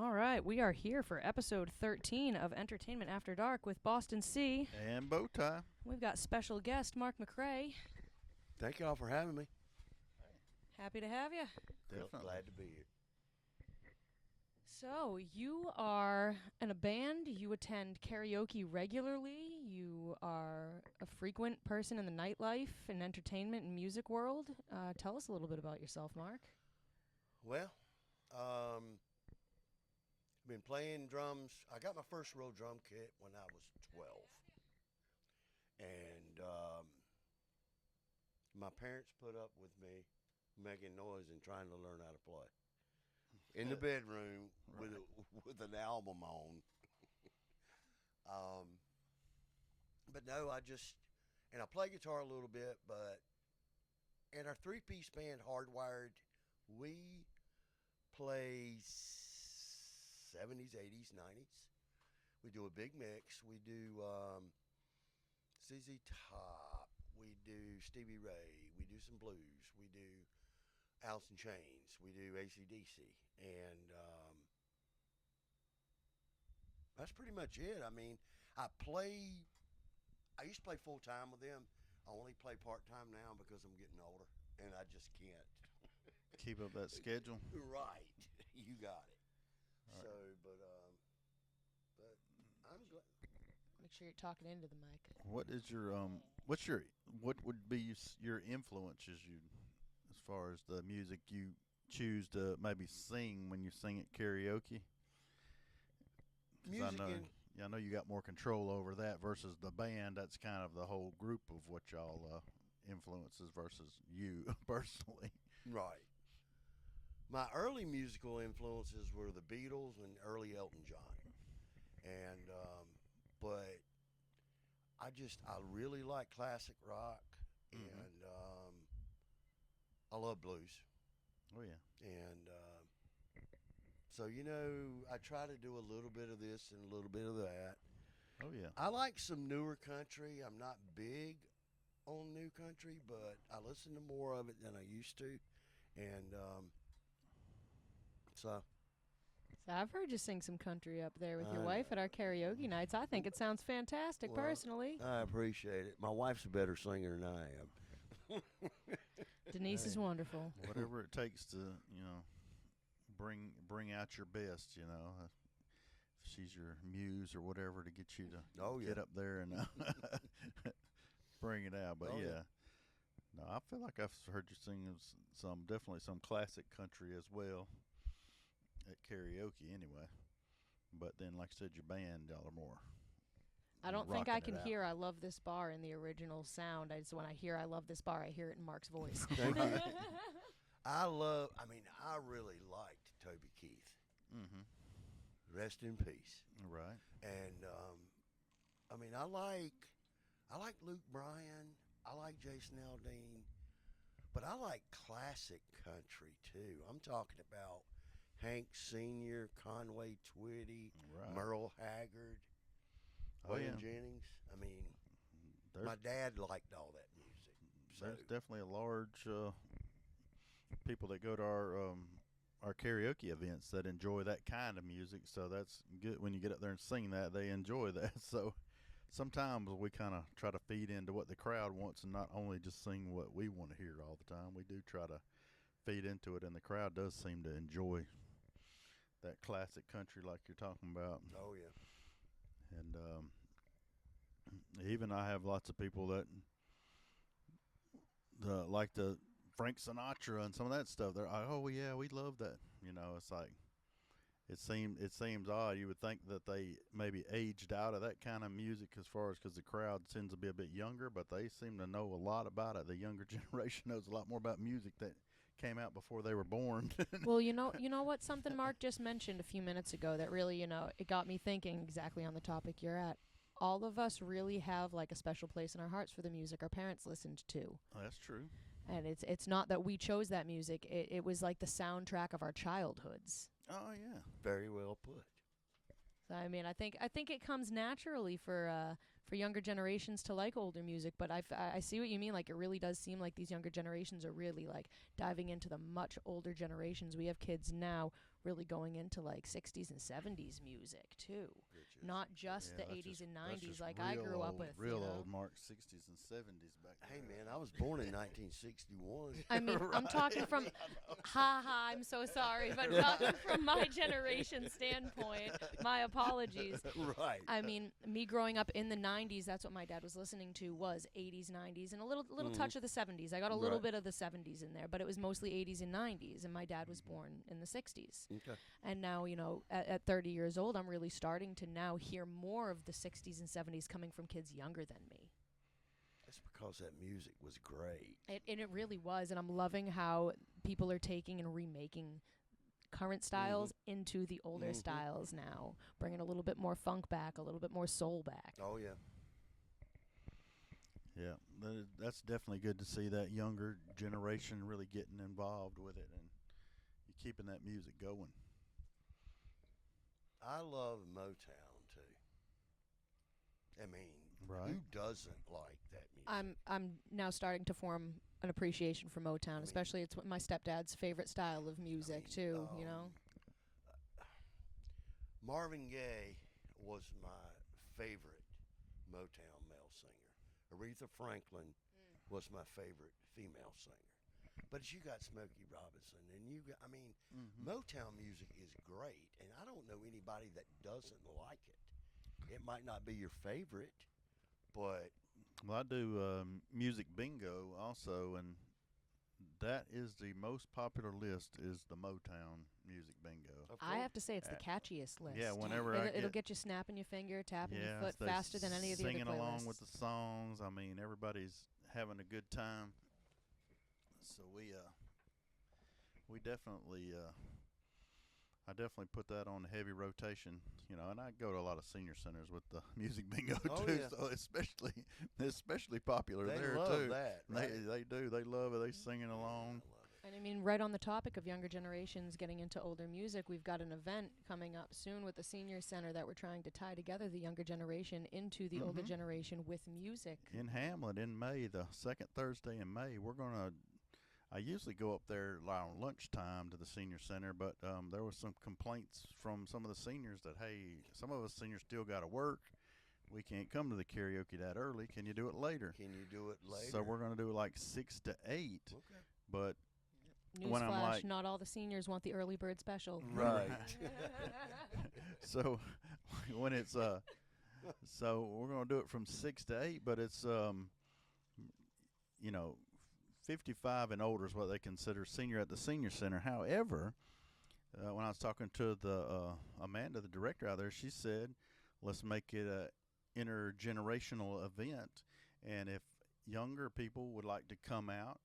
All right, we are here for episode 13 of Entertainment After Dark with Boston C. And BowTie. We've got special guest Mark McRae. Thank y'all for having me. Happy to have you. Definitely. Glad to be here. So, you are in a band, you attend karaoke regularly, you are a frequent person in the nightlife and entertainment and music world. Tell us a little bit about yourself, Mark. Well, I've been playing drums. I got my first real drum kit when I was 12. And my parents put up with me making noise and trying to learn how to play. In the bedroom with an album on. But no, I play guitar a little bit, but in our three-piece band, Hardwired, we play 70s, 80s, 90s. We do a big mix. We do ZZ Top. We do Stevie Ray. We do some blues. We do Alice in Chains. We do AC/DC. And that's pretty much it. I mean, I used to play full-time with them. I only play part-time now because I'm getting older, and I just can't. Keep up that schedule. Right. You got it. All So, right. but I'm glad. Make sure you're talking into the mic. What is your what would be your influences as far as the music you choose to maybe sing when you sing at karaoke? 'Cause I know you got more control over that versus the band. That's kind of the whole group of what y'all influences versus you personally. Right. My early musical influences were the Beatles and early Elton John. And but I really like classic rock, and I love blues. Oh yeah. And so, I try to do a little bit of this and a little bit of that. Oh yeah. I like some newer country. I'm not big on new country, but I listen to more of it than I used to. And so I've heard you sing some country up there with your wife at our karaoke nights. I think it sounds fantastic, personally. I appreciate it. My wife's a better singer than I am. Denise is wonderful. Whatever it takes to, bring out your best, if she's your muse or whatever to get you to get up there and bring it out. But yeah. No, I feel like I've heard you sing definitely some classic country as well at karaoke anyway. But then, like I said, your band, y'all are more. I don't think I can hear "I Love This Bar" in the original sound. When I hear "I Love This Bar," I hear it in Mark's voice. Thank you. I really liked Toby Keith. Mm-hmm. Rest in peace. Right. And I like Luke Bryan. I like Jason Aldean, but I like classic country too. I'm talking about Hank Sr., Conway Twitty, right. Merle Haggard, William Jennings. My dad liked all that music. So. There's definitely a large people that go to our karaoke events that enjoy that kind of music. So that's good. When you get up there and sing that, they enjoy that. So sometimes we kind of try to feed into what the crowd wants and not only just sing what we want to hear all the time. We do try to feed into it, and the crowd does seem to enjoy that classic country like you're talking about. Oh, yeah. And even I have lots of people that like the Frank Sinatra and some of that stuff. They're like, oh, yeah, we love that. It's like it seems odd. You would think that they maybe aged out of that kind of music because the crowd tends to be a bit younger, but they seem to know a lot about it. The younger generation knows a lot more about music that came out before they were born. Well, you know what? Something Mark just mentioned a few minutes ago that really, it got me thinking exactly on the topic you're at. All of us really have like a special place in our hearts for the music our parents listened to. Oh, that's true. And it's not that we chose that music. It was like the soundtrack of our childhoods. Oh yeah. Very well put. So, I think it comes naturally for younger generations to like older music, but I see what you mean. Like, it really does seem like these younger generations are really like diving into the much older generations. We have kids now really going into like 60s and 70s music too, not just the 80s and 90s like I grew up with. Real you know? old, Mark, 60s and 70s back Hey, there. man, I was born in 1961. I mean, I'm talking from, I'm so sorry, but talking from my generation standpoint, my apologies. Right. I mean, me growing up in the 90s, that's what my dad was listening to, was 80s, 90s, and a little touch of the 70s. I got a little bit of the 70s in there, but it was mostly 80s and 90s, and my dad was born in the 60s. Okay. And now, you know, at 30 years old, I'm really starting to now hear more of the 60s and 70s coming from kids younger than me. That's because that music was great. And it really was, and I'm loving how people are taking and remaking current styles into the older styles now, bringing a little bit more funk back, a little bit more soul back. Oh, yeah. Yeah, that's definitely good to see that younger generation really getting involved with it and keeping that music going. I love Motown, too. I mean, Right. who doesn't like that music? I'm now starting to form an appreciation for Motown, especially it's my stepdad's favorite style of music too, you know. Marvin Gaye was my favorite Motown male singer. Aretha Franklin was my favorite female singer. But you got Smokey Robinson, and you got, I mean, Motown music is great, and I don't know anybody that doesn't like it. It might not be your favorite, but Well, I do music bingo also, and that is the most popular list is the Motown music bingo. of I course, have to say it's the catchiest list. Yeah, whenever it'll get you snapping your finger, tapping your foot they faster than any of the other singing along playlists. with the songs. I mean, everybody's having a good time. So we definitely I definitely put that on heavy rotation, you know, and I go to a lot of senior centers with the music bingo Oh, too, yeah. so especially popular they there love too. that. Right? They do. They love it. They singing along. I love it. And I mean, right on the topic of younger generations getting into older music, we've got an event coming up soon with the senior center that we're trying to tie together the younger generation into the older generation with music. In Hamlet in May, the second Thursday in May, I usually go up there around lunchtime to the senior center, but there was some complaints from some of the seniors that, hey, some of us seniors still got to work. We can't come to the karaoke that early. Can you do it later? Can you do it later? So we're going to do it like 6 to 8. Okay. But when I'm Newsflash, like, not all the seniors want the early bird special. Right. so when it's so we're going to do it from 6 to 8, but it's you know, 55 and older is what they consider senior at the senior center. However, when I was talking to the Amanda, the director out there, she said, let's make it a intergenerational event, and if younger people would like to come out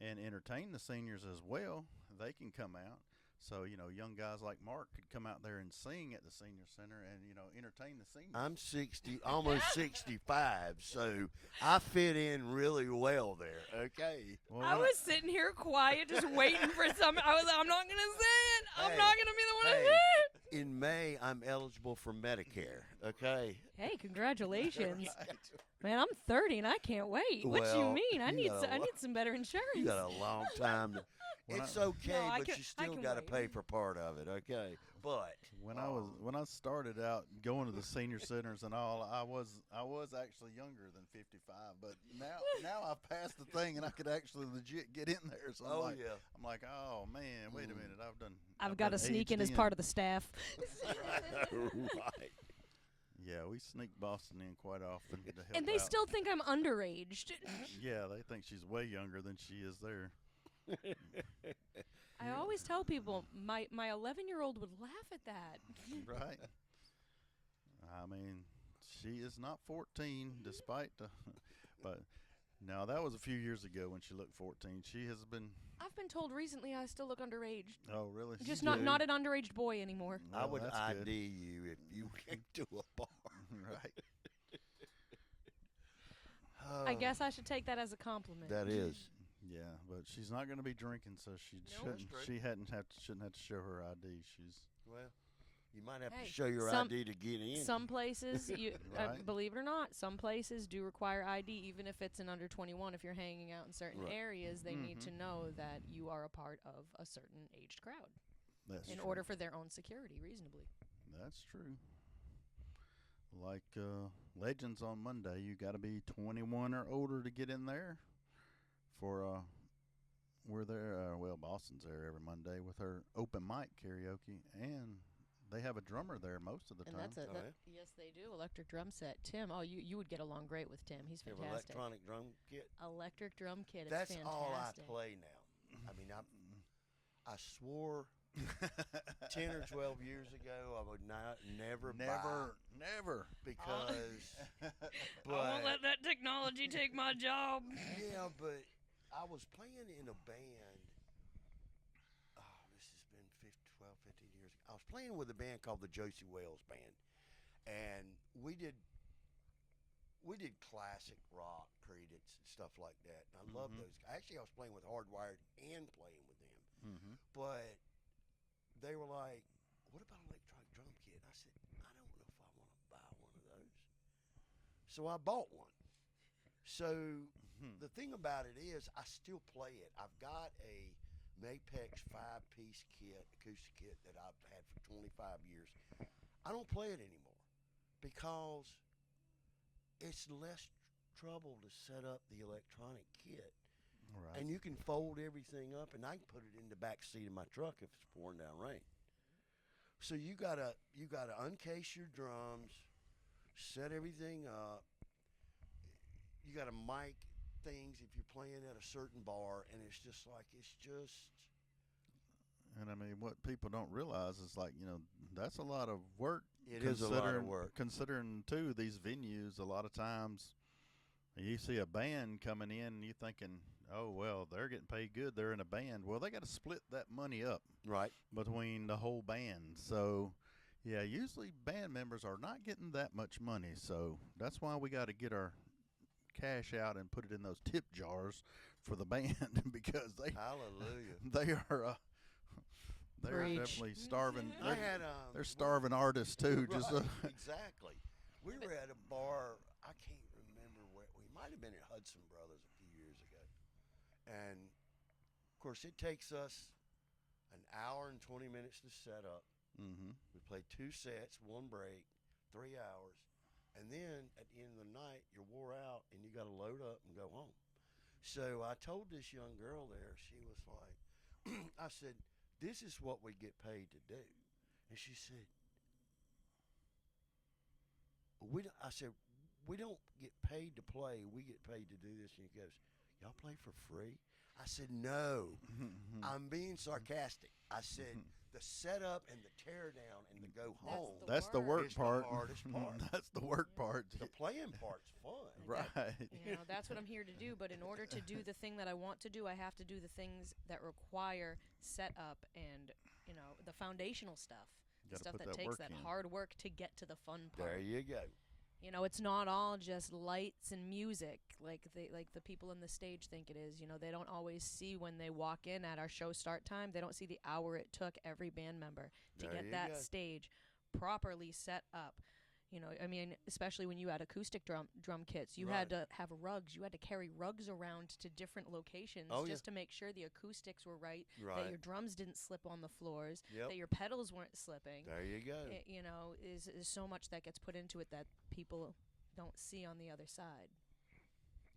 and entertain the seniors as well, they can come out. So, you know, young guys like Mark could come out there and sing at the senior center and, you know, entertain the seniors. I'm 60, almost 65, so I fit in really well there. Okay. Well, I was sitting here quiet, just waiting for something. I was like, I'm not going to say it. I'm Hey, not going to be the one to hey. say it. In May, I'm eligible for Medicare. Okay. Hey, congratulations. Right. Man, I'm 30 and I can't wait. What you Well, mean? I you need got a I lo- need some better insurance. You got a long time. It's okay, No, I but can- you I still can got to wait. pay for part of it. Okay. But when I started out going to the senior centers and all, I was actually younger than 55, but now I've passed the thing and I could actually legit get in there. So oh yeah. I'm like, oh man, wait a minute, I've got to sneak in as part of the staff. Right. Yeah, we sneak Boston in quite often to help And they out. still think I'm underaged. Yeah, they think she's way younger than she is there. I always tell people my 11-year-old would laugh at that. Right. I mean, she is not 14, despite the. But now that was a few years ago when she looked 14. She has been. I've been told recently I still look underage. Oh, really? Just do? not an underaged boy anymore. I Well, would that's ID good. you if you came to a bar. Right. I guess I should take that as a compliment. That is. Yeah, but she's not going to be drinking, so she Nope. shouldn't. That's She shouldn't have to show her ID. She's. Well, you might have Hey, to show your some- ID to get in. Some places, Right. believe it or not, some places do require ID, even if it's an under 21. If you're hanging out in certain Right. areas, they need to know that you are a part of a certain aged crowd. That's in true. order for their own security, reasonably. That's true. Like Legends on Monday, you got to be 21 or older to get in there. For we're there. Well, Boston's there every Monday with her open mic karaoke, and they have a drummer there most of the And time. that's a Oh, that, yes, they do. Electric drum set. Tim, you would get along great with Tim. He's You have an fantastic. electronic drum kit. Electric drum kit. It's That's fantastic. all I play now. I mean, I swore 10 or 12 years ago I would never Never. because I won't let that technology take my job. yeah, but I was playing in a band. Oh, this has been 12, 15 years ago. I was playing with a band called the Josie Wales Band, and we did classic rock, Creedence, and stuff like that. And I love those. Actually, I was playing with Hardwired and playing with them. Mm-hmm. But they were like, "What about an electronic drum kit?" I said, "I don't know if I want to buy one of those." So I bought one. So the thing about it is, I still play it. I've got a Mapex 5-piece kit, acoustic kit that I've had for 25 years. I don't play it anymore because it's less trouble to set up the electronic kit. Right. And you can fold everything up, and I can put it in the back seat of my truck if it's pouring down rain. So you gotta uncase your drums, set everything up. You gotta mic things if you're playing at a certain bar, and it's just. And I mean, what people don't realize is that's a lot of work. It is a lot of work. Considering too, these venues a lot of times. You see a band coming in and you thinking, oh, well, they're getting paid good. They're in a band. Well, they got to split that money up Right. between the whole band. So, yeah, usually band members are not getting that much money. So that's why we got to get our cash out and put it in those tip jars for the band because Hallelujah. they are they're Preach. definitely starving. I had They're starving artists too. Right, Just exactly. We were at a bar. I can't remember where. We might have been at Hudson Brothers a few years ago, and of course it takes us an hour and 20 minutes to set up. mm-hmm. We play 2 sets, 1 break, 3 hours, and then at the end of the night you're wore out and you got to load up and go home. So I told this young girl there. She was like, I said, "This is what we get paid to do," and she said, I said, "We don't get paid to play. We get paid to do this." And he goes, "Y'all play for free?" I said, "No, I'm being sarcastic." I said, "The setup and the tear down and the go home. That's the work is part. The hardest part. That's the work part. The playing part's fun." Right. That's what I'm here to do. But in order to do the thing that I want to do, I have to do the things that require setup and the foundational stuff, Gotta stuff put that that takes work that in. hard work to get to the fun part. There you go. It's not all just lights and music like the people in the stage think it is. They don't always see when they walk in at our show start time. They don't see the hour it took every band member to There get you that go. stage properly set up. I mean, especially when you had acoustic drum kits, you had to have rugs. You had to carry rugs around to different locations just to make sure the acoustics were right, that your drums didn't slip on the floors, that your pedals weren't slipping. There you go. Is so much that gets put into it that people don't see on the other side.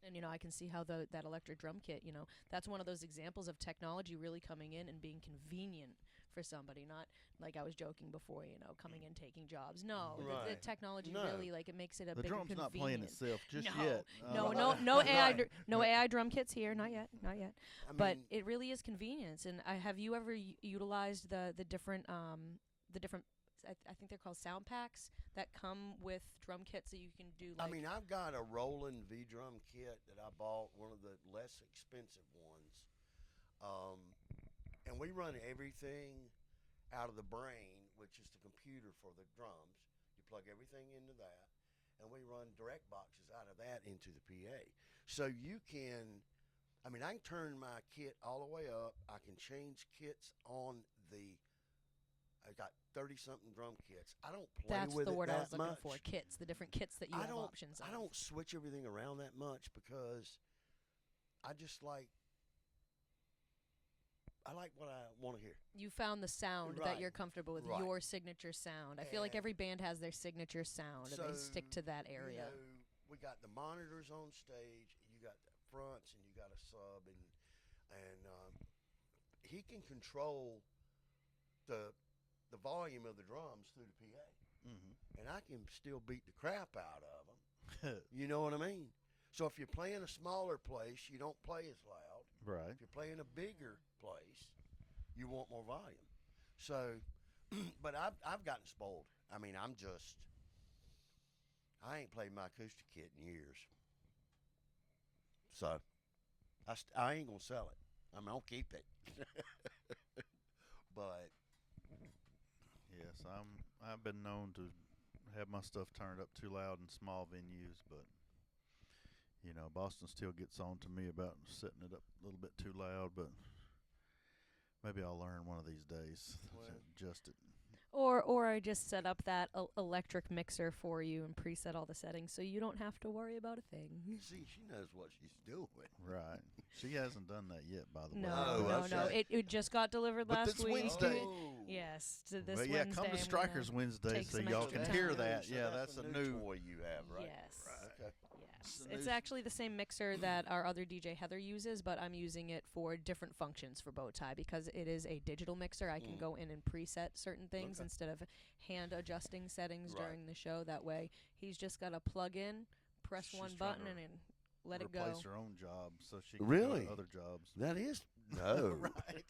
And I can see how that electric drum kit, that's one of those examples of technology really coming in and being convenient for somebody, not like I was joking before, coming in taking jobs. No, the technology really it makes it a The big drum's not playing itself just no, yet. No AI drum kits here, not yet. But mean, it really is convenience. And have you ever utilized the different I think they're called sound packs that come with drum kits that you can do. I mean, I've got a Roland V drum kit that I bought, one of the less expensive ones, and we run everything out of the brain, which is the computer for the drums. You plug everything into that, and we run direct boxes out of that into the PA. So you can, I mean, I can turn my kit all the way up. I can change kits on the. I got 30-something drum kits. I don't play That's with the it word I that was looking much. for. Kits, the different kits that you have options of. I don't switch everything around that much because I just like I like what I want to hear. You found the sound Right. that you're comfortable with, Right. your signature sound. I feel like And every band has their signature sound, and they stick to that area. You know, we got the monitors on stage. You got the fronts, and you got a sub, and he can control the volume of the drums through the PA, and I can still beat the crap out of them. You know what I mean? So if you're playing a smaller place, you don't play as loud. Right. If you're playing a bigger place, you want more volume. So, but I've gotten spoiled. I mean, I ain't played my acoustic kit in years. So, I ain't gonna sell it. I mean, I'll keep it. But Yes, I've been known to have my stuff turned up too loud in small venues, but you know, Boston still gets on to me about setting it up a little bit too loud, but maybe I'll learn one of these days Well. to adjust it. Or I just set up that electric mixer for you and preset all the settings so you don't have to worry about a thing. see, she knows what she's doing. Right. She hasn't done that yet, by the way. Oh, No. okay. It just got delivered But last this week. Wednesday- Yes, to this Well, yeah, Wednesday. come to I'm Strikers gonna Wednesday take so some y'all extra can time. hear that. So Yeah, that's a new. toy you have, right? Yes. Okay. Yes. a It's new- actually the same mixer that our other DJ Heather uses, but I'm using it for different functions for BowTie because it is a digital mixer. I can go in and preset certain things Okay. instead of hand adjusting settings Right. during the show. That way, he's just got to plug in, press She's one trying button, to and then let it go. Replace her own job so she can Really? go to other jobs. That is no. Right.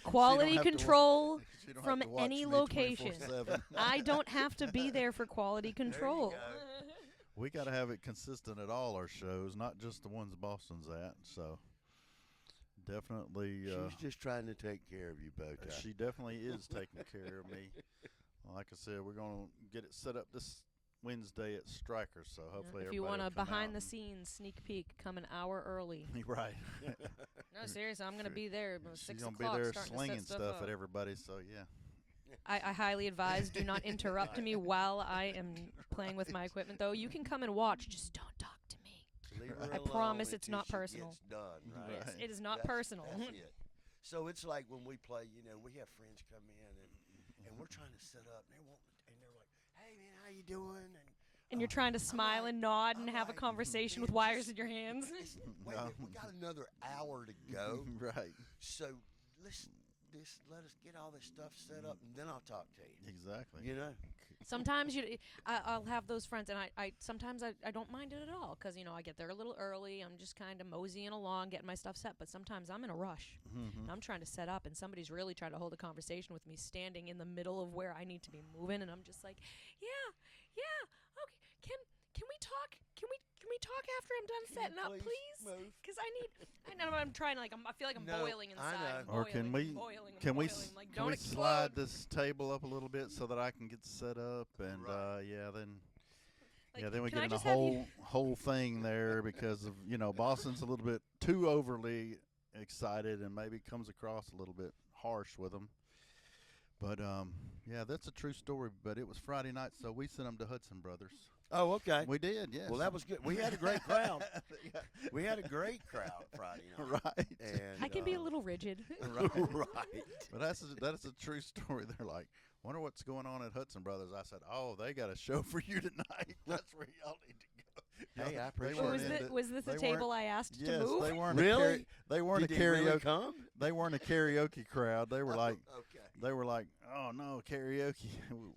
Quality She don't have to control She don't from have to watch any me location. 24/7. I don't have to be there for quality control. go. We got to have it consistent at all our shows, not just the ones Boston's at. So definitely, She's just trying to take care of you, BowTie. she definitely is taking care of me. Like I said, we're gonna get it set up this Wednesday at Strikers. So hopefully, If you want want a behind the scenes sneak peek, come an hour early. right. No, seriously, I'm gonna be there. About She's 6 gonna be o'clock, there starting to slinging set stuff up. at everybody. So yeah. I highly advise do not interrupt me while I am playing with my equipment, though. You can come and watch, just don't talk to me. Leave her I alone promise it's until not she personal. gets done, right? Right. Yes, it is not That's- personal. That's it. So it's like when we play, you know, we have friends come in and we're trying to set up, and they're like, "Hey man, how you doing?" And you're trying to smile and nod and I'm have a like, conversation with "Man, wires just- in your hands. Wait a minute, we got another hour to go, Right. so let us get all this stuff set up, and then I'll talk to you. Exactly. You know, Sometimes I'll have those friends, and I sometimes I don't mind it at all because I get there a little early. I'm just kind of moseying along, getting my stuff set. But sometimes I'm in a rush, and I'm trying to set up, and somebody's really trying to hold a conversation with me, standing in the middle of where I need to be moving, and I'm just like, yeah, okay, can we talk? Can we talk after I'm done setting up, please? move? Because I know I'm trying to I feel like I'm No, boiling I inside. know. Or can we can we like, can don't we explode. slide this table up a little bit so that I can get set up and Right. then we can I get in a just have you- whole thing there because of Boston's a little bit too overly excited and maybe comes across a little bit harsh with them. But yeah, that's a true story. But it was Friday night, so we sent them to Hudson Brothers. Oh, okay. We did, yes. Well, that was good. We had a great crowd. Yeah. We had a great crowd Friday night. Right. And, I can be a little rigid. Right. right. But that's a true story. They're like, wonder what's going on at Hudson Brothers. I said, oh, they got a show for you tonight. That's where y'all need to go. Hey, I They appreciate Well, weren't it. was this they the table weren't- I asked Yes, to move? they weren't Really? they weren't Did a they karaoke. really come? They weren't a karaoke crowd. They were like, Okay. they were like, oh no, karaoke.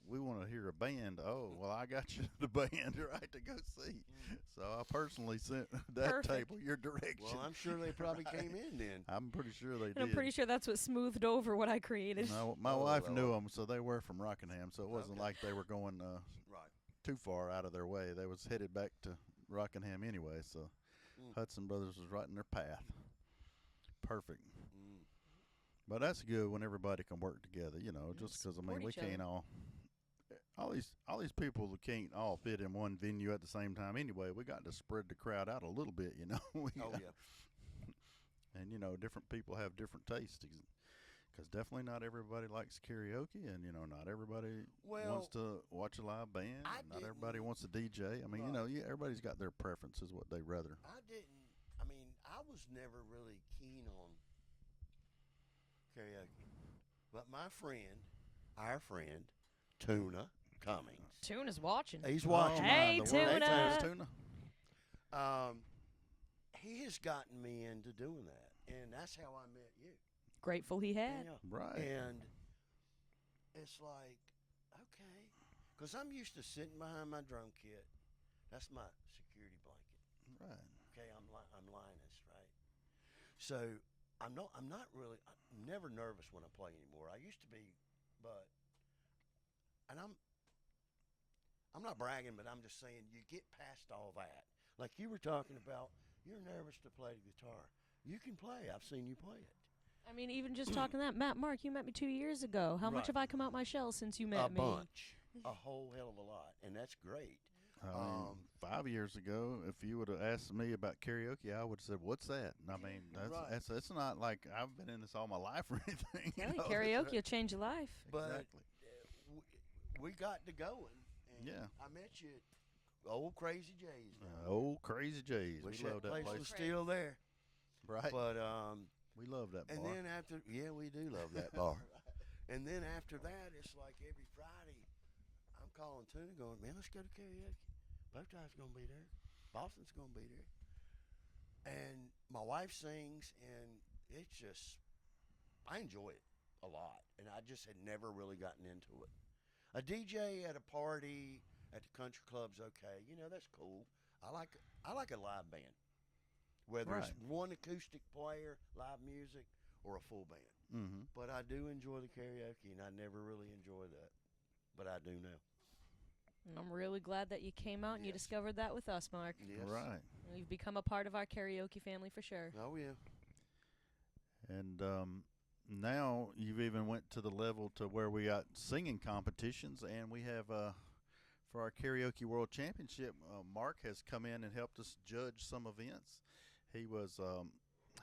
We want to hear a band. Oh, well, I got you the band right to go see. So I personally sent that Perfect. table your direction. Well, I'm sure they probably came in then. I'm pretty sure they And did. I'm pretty sure that's what smoothed over what I created. No, my Oh, wife well. knew them, so they were from Rockingham. So it wasn't Okay. like they were going Right. too far out of their way. They was headed back to Rockingham anyway. So Hudson Brothers was right in their path. Perfect. Mm. But that's good when everybody can work together, just because support we each other. can't all these people who can't all fit in one venue at the same time anyway. We got to spread the crowd out a little bit, We Oh, got- yeah. And different people have different tastes. Because definitely not everybody likes karaoke, and not everybody wants to watch a live band. I And not didn't- everybody wants to DJ. I mean, Right. everybody's got their preferences, what they rather. I was never really keen on karaoke. But our friend, Tuna Cummings, Tuna's watching. he's watching. Hey, the world Tuna. famous Tuna. He has gotten me into doing that, and that's how I met you. Grateful he had. Yeah. Right. And it's like, okay, because I'm used to sitting behind my drum kit. That's my security blanket. Right. Okay, I'm Linus, right? So I'm never nervous when I play anymore. I used to be, and I'm not bragging, but I'm just saying you get past all that. Like you were talking about, you're nervous to play the guitar. You can play. I've seen you play it. I mean, even just talking that, Mark, you met me 2 years ago. How much Right. have I come out my shell since you met A me? bunch, a whole hell of a lot, and that's great. I mean, 5 years ago, if you would have asked me about karaoke, I would have said, "What's that?" And I mean, Right. that's not like I've been in this all my life or anything. Yeah, you know? karaoke will change your life. But Exactly. we got to going. And Yeah. I met you at old Crazy J's. down there. Old Crazy J's. Wish We that love that place place. was still there. Right. But We love that bar. and then after, yeah, we do love that bar. And then after that, it's like every Friday, I'm calling Tuna, going, man, let's go to karaoke. BowTie's gonna be there. Boston's gonna be there. And my wife sings, and it's just, I enjoy it a lot. And I just had never really gotten into it. A DJ at a party at the country club's okay. You know, that's cool. I like a live band, whether it's Right. one acoustic player, live music, or a full band. Mm-hmm. But I do enjoy the karaoke, and I never really enjoyed that, but I do now. And I'm really glad that you came out and you Yes. discovered that with us, Mark. Yes. Right. You've become a part of our karaoke family for sure. Oh yeah. And now you've even went to the level to where we got singing competitions, and we have for our karaoke world championship, Mark has come in and helped us judge some events. He was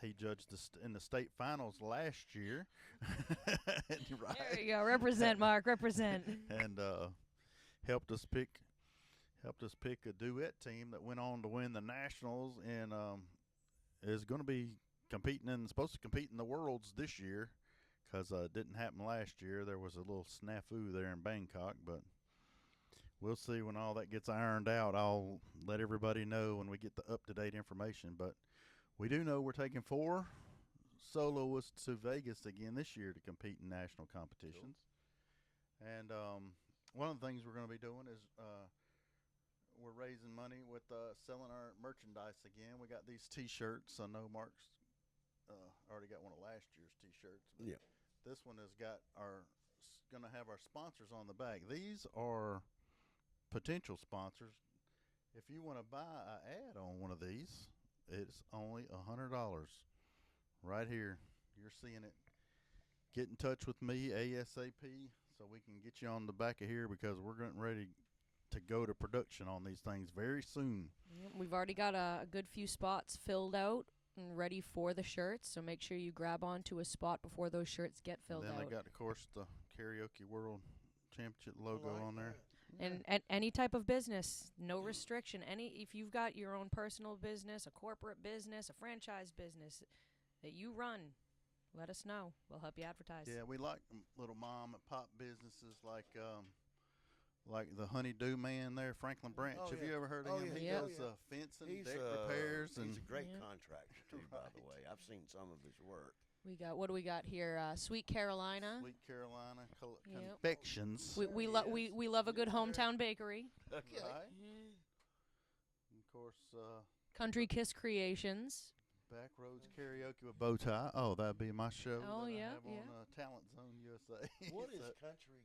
he judged in the state finals last year. Right. There you go. Represent, Mark. Represent. And helped us pick a duet team that went on to win the nationals, and is going to be supposed to compete in the worlds this year, because it didn't happen last year. There was a little snafu there in Bangkok, but we'll see when all that gets ironed out. I'll let everybody know when we get the up-to-date information, but we do know we're taking 4 soloists to Vegas again this year to compete in national competitions. Cool. And one of the things we're going to be doing is we're raising money with selling our merchandise again. We got these T-shirts. I know Mark's already got one of last year's T-shirts. Yeah. This one has got going to have our sponsors on the back. These are potential sponsors. If you want to buy an ad on one of these, it's only $100. Right here, you're seeing it. Get in touch with me ASAP so we can get you on the back of here, because we're getting ready to go to production on these things very soon. Yep, we've already got a good few spots filled out and ready for the shirts, so make sure you grab onto a spot before those shirts get filled Then out. they got, of course, the Karaoke World Championship logo on there. And any type of business, no restriction. If you've got your own personal business, a corporate business, a franchise business that you run, let us know. We'll help you advertise. Yeah, we like little mom and pop businesses like the Honeydew Man there, Franklin Branch. Oh, Have yeah. you ever heard of Oh, him? yeah. He Yeah. does fencing, He's deck repairs, he's and a great Yeah. contractor too, by the way. I've seen some of his work. What do we got here? Sweet Carolina. Sweet Carolina Yep. Confections. We love a good hometown bakery. Okay. Right. Of course, Country Kiss Creations. Backroads Karaoke with BowTie. Oh, that'd be my show. Oh, that yeah, I have yeah. on Talent Zone USA. What is It's, country?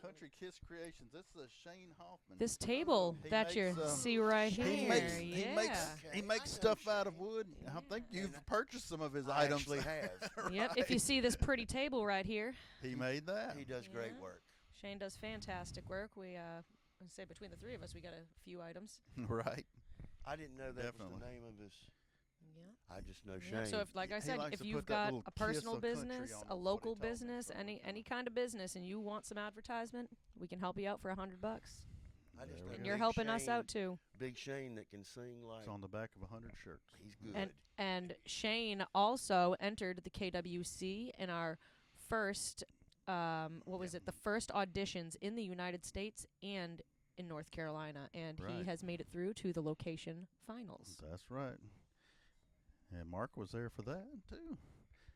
Country Kiss Creations? This is Shane Hoffman. This table He that you makes, see right he here. makes- he yeah. makes Okay, I know stuff out of Shane. wood. I think Yeah. you've purchased some of his I items. actually have. Yep. If you see this pretty table right here, He made that. He does great Yeah. work. Shane does fantastic work. We I say between the three of us, we got a few items. Right. I didn't know that Definitely. was the name of his. Yeah. I just know Yeah, Shane. so if, like I He said, likes if to you've put that got little a kiss personal of country business, on a it, is what he local told me, business, so any kind of business, and you want some advertisement, we can help you out for $100. I just There we think And go. you're Big helping us Shane- out too. Big Shane that can sing like It's on the back of 100 shirts. he's good. And Shane also entered the KWC in our first, what was it? The first auditions in the United States and in North Carolina, and he Right. has made it through to the location finals. That's right. And Mark was there for that too.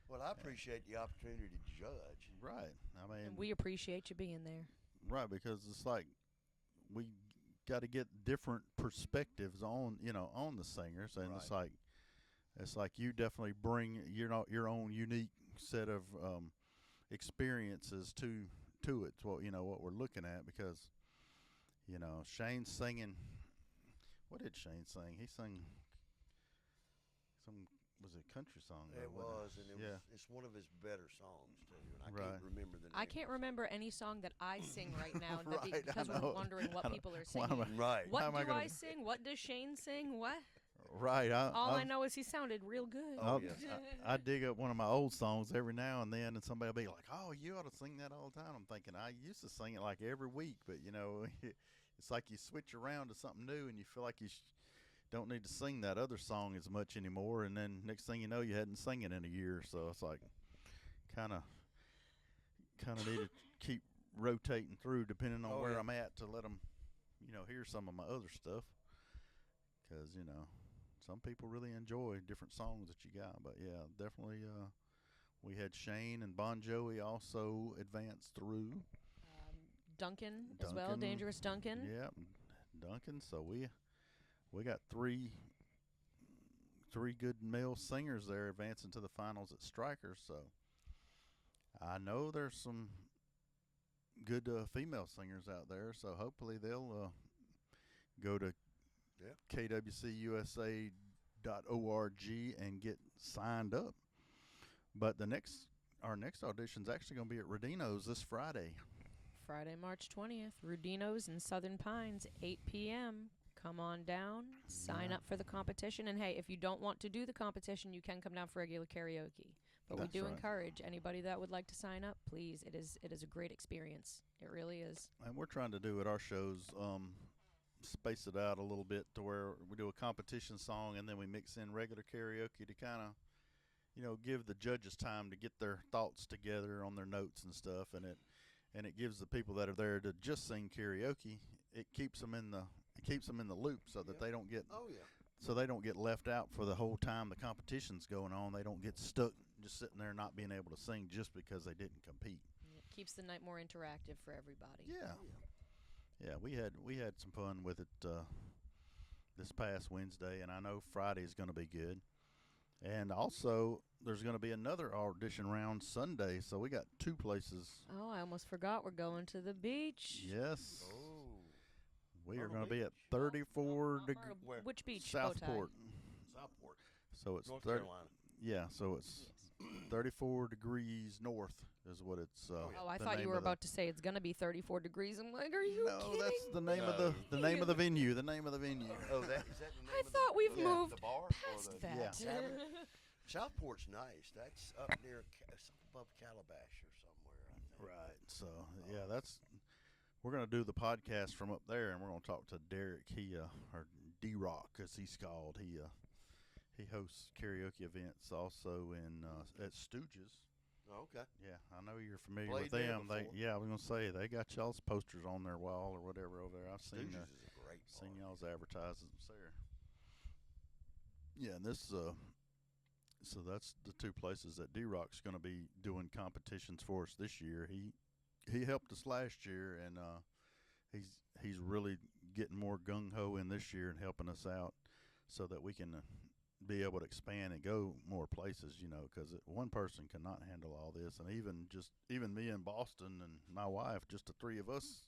Well, I appreciate the opportunity to judge. Right. I mean, And we appreciate you being there. right, because it's like we got to get different perspectives on on the singers, and Right. it's like you definitely bring your own unique set of experiences to it. What what we're looking at, because Shane's singing. What did Shane sing? He sang some, was it country song? though, It wasn't was, and Yeah. it's one of his better songs too. And I Right. can't remember the name. I can't remember any song that I sing right now that Right, I because we're know. wondering I what don't- people are why am singing. Right. How What am I do gonna- I sing? What does Shane sing? What? Right. All I I'm- know is he sounded real good. Oh, I'll- yes. I dig up one of my old songs every now and then, and somebody will be like, "Oh, you ought to sing that all the time." I'm thinking I used to sing it like every week, but it's like you switch around to something new, and you feel like you don't need to sing that other song as much anymore. And then next thing you know, you hadn't sung it in a year, so it's like kind of need to keep rotating through depending on Oh, where yeah. I'm at to let them, hear some of my other stuff, because some people really enjoy different songs that you got. But yeah, definitely we had Shane and Bon Jovi also advanced through. Duncan as well, Duncan, Dangerous Duncan. Yeah, Duncan. So we got three good male singers there advancing to the finals at Strikers. So I know there's some good female singers out there. So hopefully they'll go to Yeah. kwcusa.org and get signed up. But our next audition's actually going to be at Rodino's this Friday. Friday, March 20th, Rudino's in Southern Pines, 8 p.m. Come on down, sign Yeah. up for the competition. And hey, if you don't want to do the competition, you can come down for regular karaoke. But That's we do right. encourage anybody that would like to sign up, please. It is a great experience. It really is. And we're trying to do at our shows, space it out a little bit to where we do a competition song and then we mix in regular karaoke to kind of, give the judges time to get their thoughts together on their notes and stuff, and it gives the people that are there to just sing karaoke. It keeps them in the loop so that Yep. they don't get Oh yeah. left out for the whole time the competition's going on. They don't get stuck just sitting there not being able to sing just because they didn't compete. It keeps the night more interactive for everybody. Yeah. Oh, yeah. Yeah, we had some fun with it this past Wednesday, and I know Friday's going to be good. And also, there's going to be another audition round Sunday, so we got two places. Oh, I almost forgot we're going to the beach. Yes, Oh. we are Myrtle going to be at Beach. 34 Not degrees Myrtle- Where? Which beach? Southport. Southport, So it's North 30, Carolina. yeah, so it's 34 degrees north is what it's. Oh, I the thought name you were of the- about to say it's going to be 34 degrees. I'm like, are you No, kidding? that's the name of No. the name of the venue. The name of the venue. Oh, is that the name I of the- thought we've the- moved the bar past or the that. tavern? Southport's nice. That's up near above Calabash or somewhere, I think. Right. So yeah, we're gonna do the podcast from up there, and we're gonna talk to Derek. He or D-Rock, as he's called. He hosts karaoke events also in at Stooges. Oh, okay. Yeah, I know you're familiar Played with there them. before. I was gonna say they got y'all's posters on their wall or whatever over there. I've seen Stooges is a great bar. seen y'all's advertisements there. Yeah, and this so that's the two places that D-Rock's going to be doing competitions for us this year. He helped us last year, and he's really getting more gung ho in this year and helping us out so that we can be able to expand and go more places. Because one person cannot handle all this, and even me in Boston and my wife, just the three of us,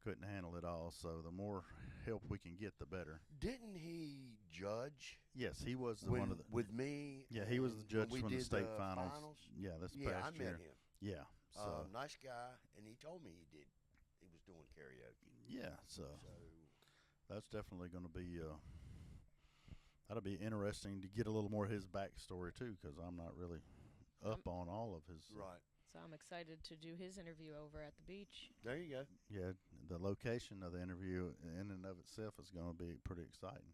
couldn't handle it all. So the more help we can get, the better. Didn't he judge Yes, he was the when, one of the. with me? Yeah, he was the and judge when we from the did state finals. Yeah, this Yeah, past I year. met him. Yeah, so Nice guy, and he told me he was doing karaoke. yeah, so So that's definitely going to be. That'll be interesting to get a little more of his backstory too, because I'm not really up on all of his. right. So I'm excited to do his interview over at the beach. There you go. Yeah, the location of the interview in and of itself is going to be pretty exciting.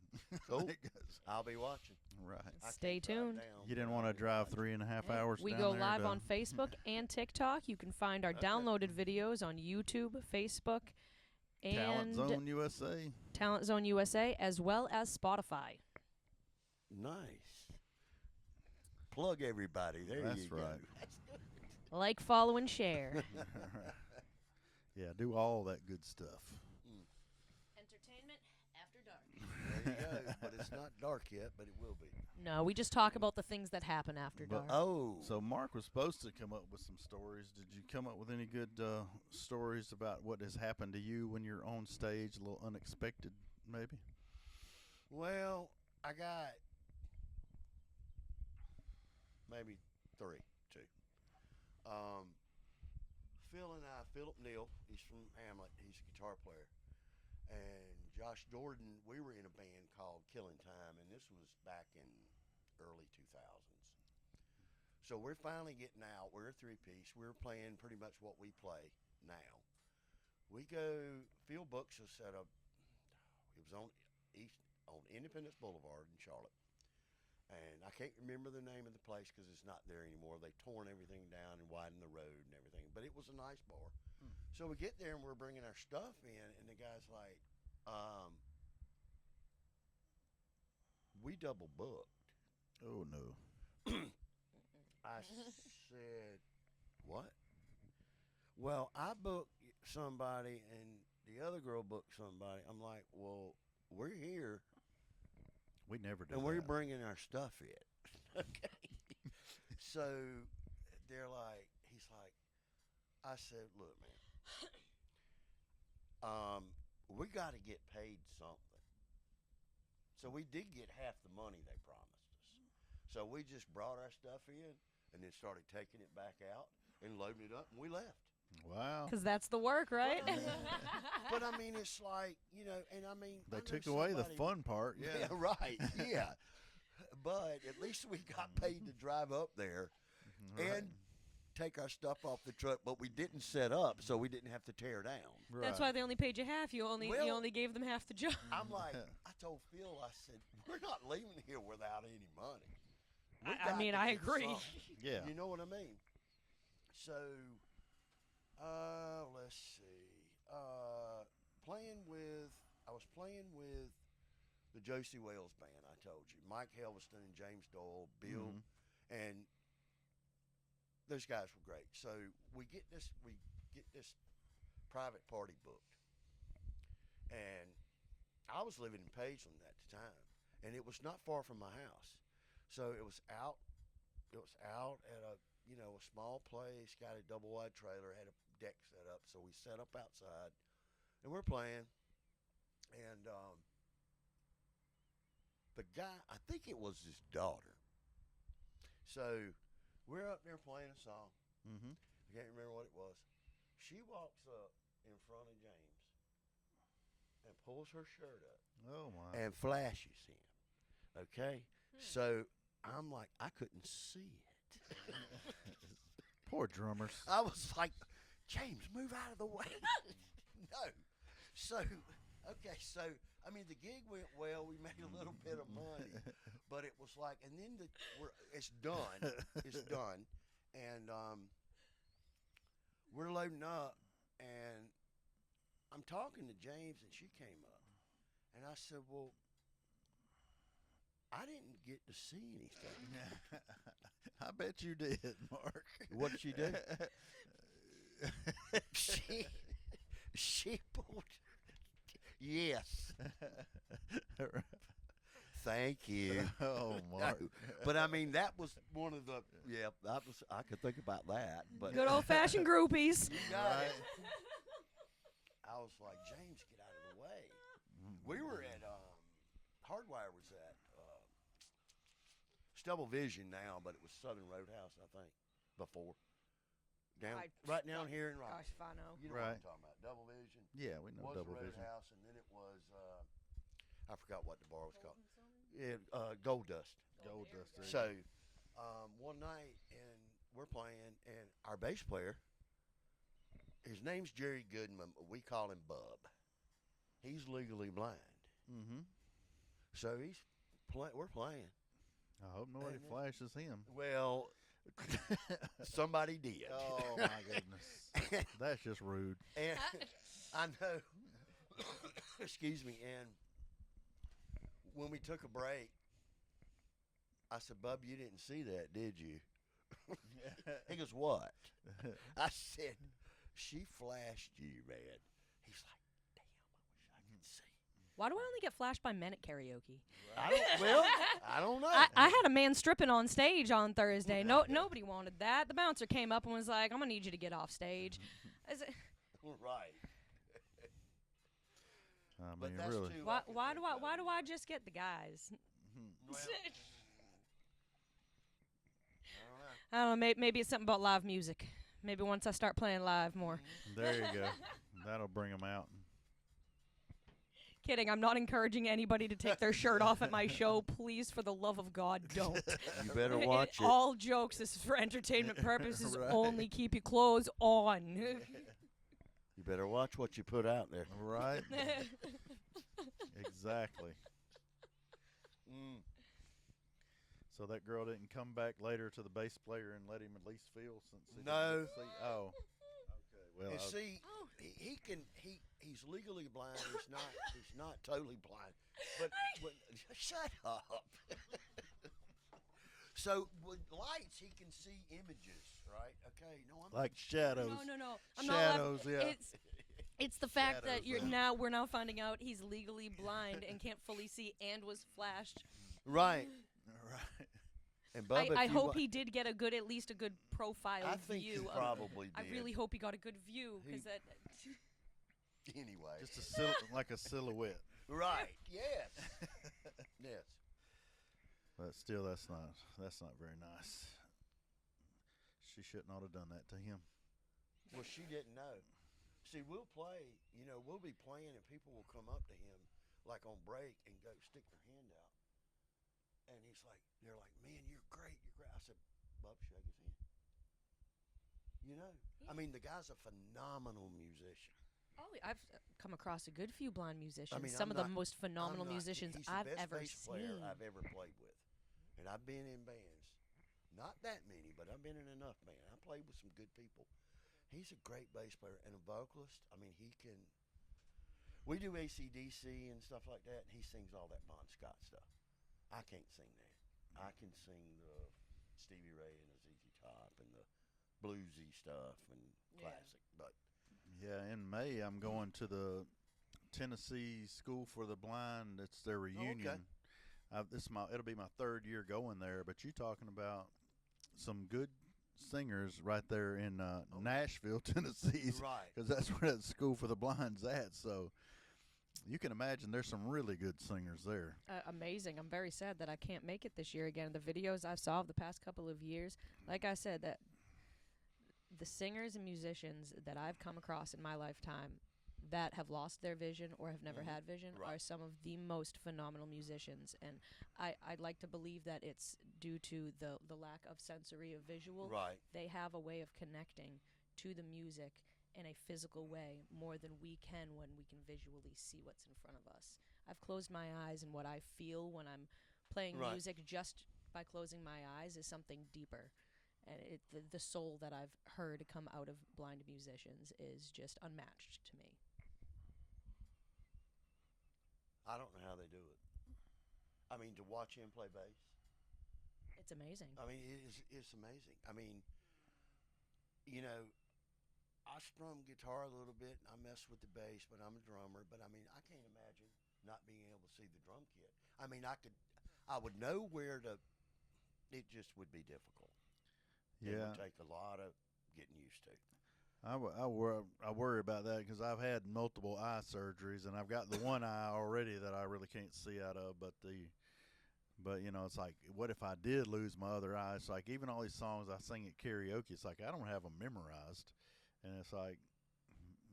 Cool. Because- I'll be watching. right. I Stay can't drive tuned. down, You didn't but want I'll to be drive watching. 3.5 Hey, hours we down go there live to- on Facebook and TikTok. You can find our Okay. downloaded videos on YouTube, Facebook, Talent and Zone USA. Talent Zone USA, as well as Spotify. Nice. Plug everybody. There That's you go. right. Like, follow, and share. Yeah, do all that good stuff. Entertainment after dark. There you go. But it's not dark yet, but it will be. No, we just talk about the things that happen after But- dark. Oh. So Mark was supposed to come up with some stories. Did you come up with any good stories about what has happened to you when you're on stage? A little unexpected, maybe? Well, I got maybe two. Philip Neal, he's from Hamlet. He's a guitar player. And Josh Jordan, we were in a band called Killing Time, and this was back in early 2000s. So we're finally getting out. We're a three-piece. We're playing pretty much what we play now. We go, Phil books us at it was on Independence Boulevard in Charlotte. And I can't remember the name of the place because it's not there anymore. They torn everything down and widened the road and everything. But it was a nice bar. So we get there and we're bringing our stuff in, and the guy's like, we double booked. Oh, no. I said, what? Well, I booked somebody and the other girl booked somebody. I'm like, well, we're here We never did and we're that. bringing our stuff in. Okay. So they're like, he's like, I said, look, man, we got to get paid something. So we did get half the money they promised us. So we just brought our stuff in and then started taking it back out and loading it up, and we left. Wow. Because that's the work, right? But I mean, it's like, you know, and I mean, They I know took away the somebody- fun part. Yeah. right. Yeah. But at least we got paid to drive up there Right. and take our stuff off the truck, but we didn't set up, so we didn't have to tear down. That's Right. why they only paid you half. You only gave them half the job. I'm like, I told Phil, I said, we're not leaving here without any money. We I got mean, to I get agree. something. Yeah. You know what I mean? So, let's see. I was playing with the Josie Wales band, I told you. Mike Helveston and James Doyle, Bill, and those guys were great. So we get this private party booked. And I was living in Pageland at the time, and it was not far from my house. So it was out at a small place, got a double wide trailer, had a deck set up. So we set up outside and we're playing. And the guy, I think it was his daughter. So we're up there playing a song. Mm-hmm. I can't remember what it was. She walks up in front of James and pulls her shirt up Oh, my. and flashes him. Okay? So I'm like, I couldn't see it. Poor drummers. I was like, James, move out of the way. No. So, okay, so, I mean, the gig went well. We made a little bit of money. But it was like, and then it's done. It's done. And we're loading up, and I'm talking to James, and she came up. And I said, well, I didn't get to see anything. I bet you did, Mark. What did she do? She pulled. Yes. Thank you. Oh, Mark. No, but I mean, that was one of the. Yeah, that was. I could think about that. But Good old-fashioned groupies. You got Right. it. I was like, James, get out of the way. We were at Hardwired was at Stubble Vision now, but it was Southern Roadhouse, I think, before. Right down here in Rock. Gosh, if I know. You know Right. what I'm talking about? Double Vision. Yeah, we know Was Double the Vision. Roadhouse, and then it was I forgot what the bar was called. Yeah, Gold Dust. Gold Dust. there you So one night, and we're playing, and our bass player, his name's Jerry Goodman. We call him Bub. He's legally blind, Mm-hmm. so we're playing. I hope nobody And, flashes him. Well, somebody did. Oh my goodness, that's just rude. And I know. Excuse me. And when we took a break, I said, "Bub, you didn't see that, did you?" He goes, "What?" I said, "She flashed you, man." He's like, "Damn, I wish I could see." Why do I only get flashed by men at karaoke? I don't know. I had a man stripping on stage on Thursday. Nobody wanted that. The bouncer came up and was like, "I'm gonna need you to get off stage." I said, Right. I But mean, that's really. too. why do I just get the guys? Well, I don't know. Maybe it's something about live music. Maybe once I start playing live more. There you go. That'll bring them out. Kidding. I'm not encouraging anybody to take their shirt off at my show. Please, for the love of God, don't. you better watch it. All jokes. This is for entertainment purposes Right. only. Keep your clothes on. You better watch what you put out there. Right? Exactly. Mm. So that girl didn't come back later to the bass player and let him at least feel since he No. didn't see. Oh. Okay. Well, And see, he's legally blind. He's not totally blind. But shut up. So with lights, he can see images, right? Okay. No, I'm like shadows. No. I'm Shadows, not. yeah. It's the fact that Shadows, we're now finding out he's legally blind and can't fully see and was flashed. right. Right. And Bubba, I if you hope wa- he did get at least a good profile I think view. he of, probably did. I really hope he got a good view because He- that. Anyway. Just like a silhouette. Right. Yes. Yes. But still, that's not very nice. She shouldn't ought to have done that to him. Well, she didn't know. See, we'll play. We'll be playing, and people will come up to him, like on break, and go stick their hand out. And they're like, "Man, you're great. You're great." I said, "Bub, shake his hand." I mean, the guy's a phenomenal musician. Oh, I've come across a good few blind musicians. I mean, Some I'm of the not- most phenomenal I'm not- musicians he's the I've best ever bass player seen. I've ever played with, and I've been in bands. Not that many, but I've been in enough bands. I played with some good people. He's a great bass player and a vocalist. I mean, he can. We do AC/DC and stuff like that, and he sings all that Bon Scott stuff. I can't sing that. I can sing the Stevie Ray and the ZZ Top and the bluesy stuff and classic, but Yeah, in May I'm going to the Tennessee School for the Blind. It's their reunion. It'll be my third year going there. But you're talking about some good singers right there in Nashville, Tennessee, right. because that's where that School for the Blind's at. So you can imagine there's some really good singers there. Amazing. I'm very sad that I can't make it this year again. The videos I saw of the past couple of years, like I said, that the singers and musicians that I've come across in my lifetime that have lost their vision or have never had vision Right. are some of the most phenomenal musicians. And I'd like to believe that it's due to the lack of sensory of visual. Right. They have a way of connecting to the music in a physical way more than we can when we can visually see what's in front of us. I've closed my eyes, and what I feel when I'm playing Right. music just by closing my eyes is something deeper. And the soul that I've heard come out of blind musicians is just unmatched to me. I don't know how they do it. I mean, to watch him play bass. It's amazing. I mean, it's amazing. I mean, I strum guitar a little bit and I mess with the bass, but I'm a drummer. But I mean, I can't imagine not being able to see the drum kit. I mean, I would know where to. It just would be difficult. It Yeah, would take a lot of getting used to. I worry about that because I've had multiple eye surgeries and I've got the one eye already that I really can't see out of. But it's like, what if I did lose my other eye? It's like even all these songs I sing at karaoke, it's like I don't have them memorized, and it's like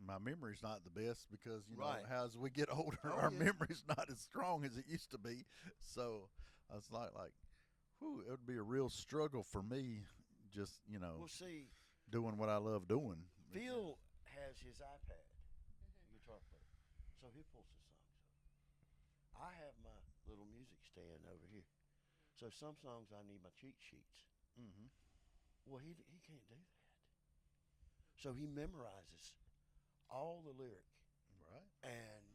my memory's not the best because Right. as we get older, Oh, our yeah. memory's not as strong as it used to be. So I was like, whew, it would be a real struggle for me just Well, see, doing what I love doing. Phil has his iPad, guitar player, so he pulls the songs up. I have my little music stand over here, so some songs I need my cheat sheets. Mm-hmm. Well, he can't do that, so he memorizes all the lyric, Right. and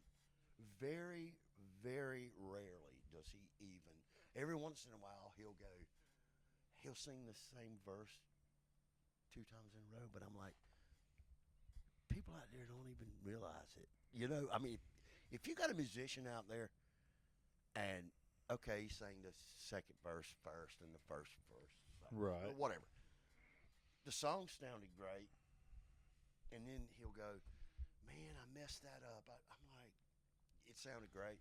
very, very rarely does he even. Every once in a while, he'll sing the same verse 2 times in a row, but I'm like, people out there don't even realize it. I mean, if you got a musician out there and okay, he sang the second verse first and the first verse second, Right. or whatever. The song sounded great, and then he'll go, "Man, I messed that up." I'm like, it sounded great.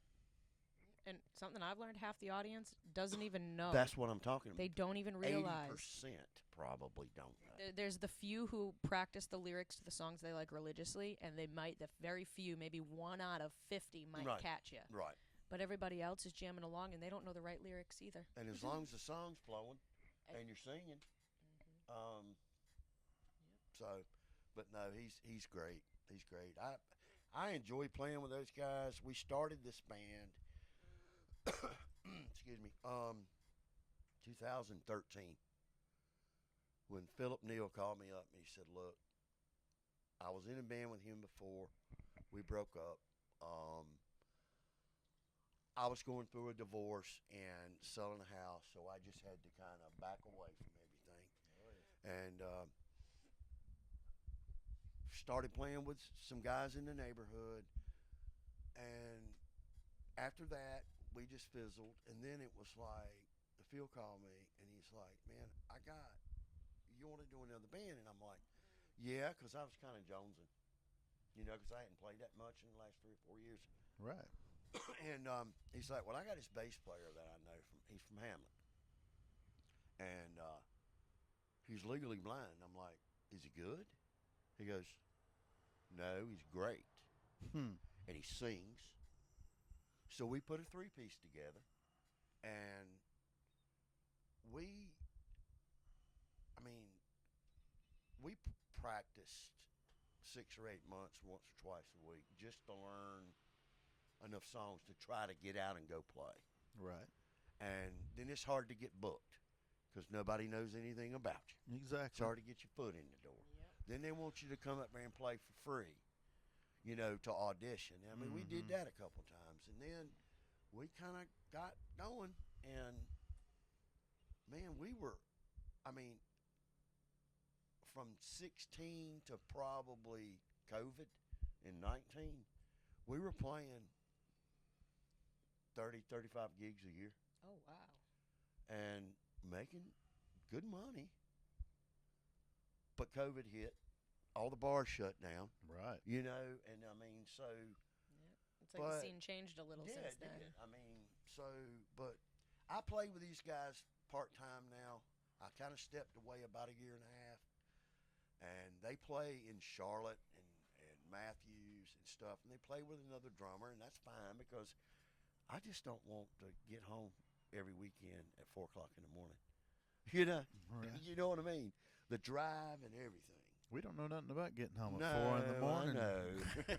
And something I've learned, half the audience doesn't even know. That's what I'm talking about. They don't even realize. 80% probably don't know. There's the few who practice the lyrics to the songs they like religiously, and the very few, maybe 1 out of 50 might Right. catch you. Right. But everybody else is jamming along, and they don't know the right lyrics either. And as long as the song's flowing and you're singing, so, but no, he's great. He's great. I enjoy playing with those guys. We started this band, excuse me, 2013, when Philip Neal called me up and he said, "Look, I was in a band with him before. We broke up. I was going through a divorce and selling a house, so I just had to kind of back away from everything." And started playing with some guys in the neighborhood. And after that, we just fizzled. And then it was like, Phil called me, and he's like, "Man, you want to do another band?" And I'm like, "Yeah," because I was kind of jonesing, because I hadn't played that much in the last 3 or 4 years. Right. And he's like, "Well, I got this bass player that I know he's from Hamlet. And he's legally blind." I'm like, "Is he good?" He goes, "No, he's great. Hmm. And he sings." So we put a 3-piece together, and we practiced 6 or 8 months once or twice a week just to learn enough songs to try to get out and go play. Right. And then it's hard to get booked because nobody knows anything about you. Exactly. It's hard to get your foot in the door. Yep. Then they want you to come up there and play for free, to audition. I mean, we did that a couple times. And then we kind of got going. And, man, from 16 to probably COVID in 19, we were playing 30, 35 gigs a year Oh, wow. and making good money. But COVID hit. All the bars shut down, Right. and I mean, so. Yep. It's like But- the scene changed a little Yeah, since it then. did. I mean, but I play with these guys part-time now. I kind of stepped away about a year and a half. And they play in Charlotte and Matthews and stuff. And they play with another drummer, and that's fine because I just don't want to get home every weekend at 4 o'clock in the morning. Right. You know what I mean? The drive and everything. We don't know nothing about getting home No, at 4 in the morning. I know.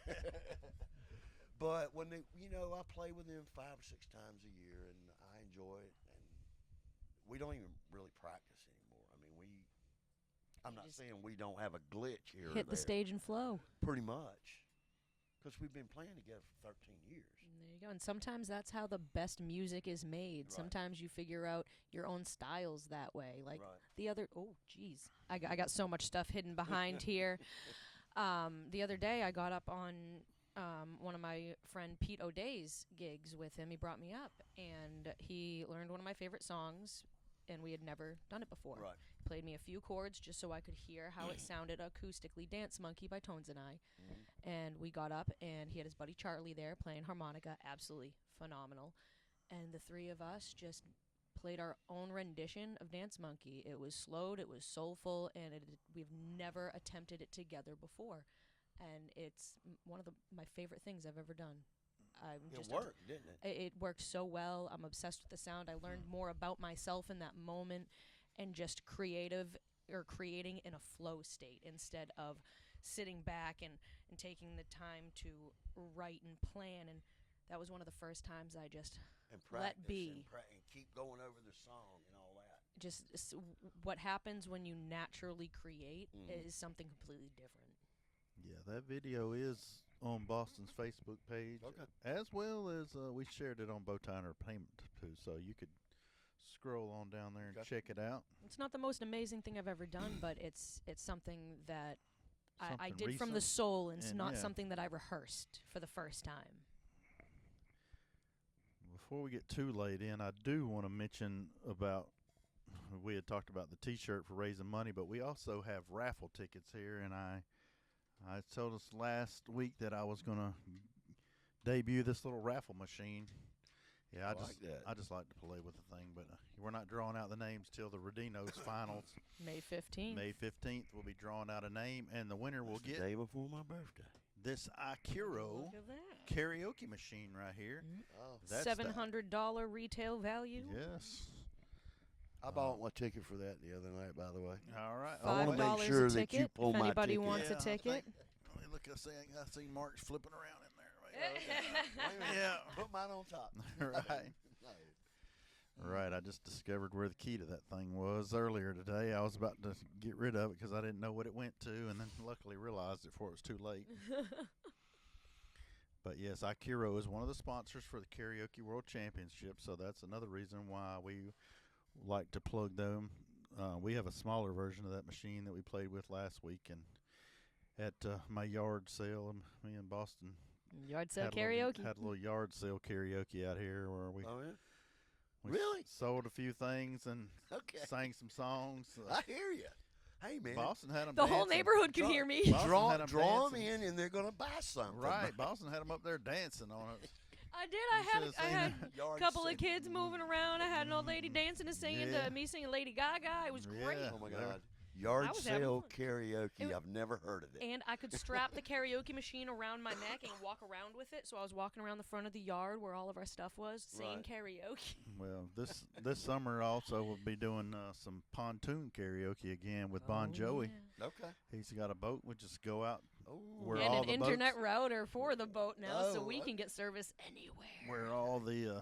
But when I play with them 5 or 6 times a year, and I enjoy it. And we don't even really practice anymore. I mean, I'm You not just saying we don't have a glitch here. Hit or the there. stage and flow. Pretty much, because we've been playing together for 13 years. And there you go. And sometimes that's how the best music is made. Right. Sometimes you figure out your own styles that way. Like Right. the other, oh, geez. I got so much stuff hidden behind here. The other day I got up on one of my friend Pete O'Day's gigs with him. He brought me up, and he learned one of my favorite songs, and we had never done it before. Right. He played me a few chords just so I could hear how it sounded acoustically. Dance Monkey by Tones and I. Mhm. And we got up, and he had his buddy Charlie there playing harmonica. Absolutely phenomenal. And the three of us just played our own rendition of Dance Monkey. It was slowed, it was soulful, and we've never attempted it together before. And it's one of my favorite things I've ever done. It worked, didn't it? It worked so well. I'm obsessed with the sound. I learned more about myself in that moment, and just creative or creating in a flow state instead of sitting back and taking the time to write and plan. And that was one of the first times I just And let practice be. and keep going over the song and all that. Just what happens when you naturally create Mhm. is something completely different. Yeah, that video is on Boston's Facebook page, Okay. as well as we shared it on BowTie Entertainment too, so you could scroll on down there and Okay. check it out. It's not the most amazing thing I've ever done, but it's something that I Something did from the recent, soul, and it's and not yeah. something that I rehearsed for the first time. Before we get too late in, I do want to mention about, we had talked about the T-shirt for raising money, but we also have raffle tickets here, and I told us last week that I was going to debut this little raffle machine. Yeah, I just like to play with the thing, but we're not drawing out the names till the Rodino's finals. May 15th. May 15th, we'll be drawing out a name, and the winner will The get day before my birthday. this Akiro Look at that. karaoke machine right here. Oh. That's the- $700 retail value. Yes. I bought my ticket for that the other night, by the way. All right. I wanna $5 make sure a that ticket. you pull if my anybody ticket. wants Yeah, a I ticket. think- look, I see Mark's flipping around in there. Wait a minute. Yeah. Put mine on top. Right. No. Right. I just discovered where the key to that thing was earlier today. I was about to get rid of it because I didn't know what it went to, and then luckily realized it before it was too late. But yes, Akiro is one of the sponsors for the Karaoke World Championship, so that's another reason why we like to plug them. We have a smaller version of that machine that we played with last week, and at my yard sale, me and Boston Yard sale had karaoke. had a little yard sale karaoke out here where we, Oh, yeah? we Really? sold a few things and Okay. sang some songs. I hear you. Hey, man. Boston had them The whole dancing. neighborhood could Draw- hear me. Boston had 'em Draw them dancing. in, and they're going to buy something. Right, Boston had them up there dancing on it. I did. You I should've had seen a Yard couple of sale. kids moving around. I had an old lady dancing and singing Yeah. to me singing Lady Gaga. It was great. Yeah. Oh, my They're- God. Yard I was having sale fun. karaoke. It- I've never heard of it. And I could strap the karaoke machine around my neck and walk around with it. So I was walking around the front of the yard where all of our stuff was, singing Right. karaoke. Well, this summer also we'll be doing some pontoon karaoke again with Bon Jovi. Yeah. Okay. He's got a boat. We just go out Oh, Where And all an the internet boats- router for the boat now, so Oh, we okay. can get service anywhere. where all the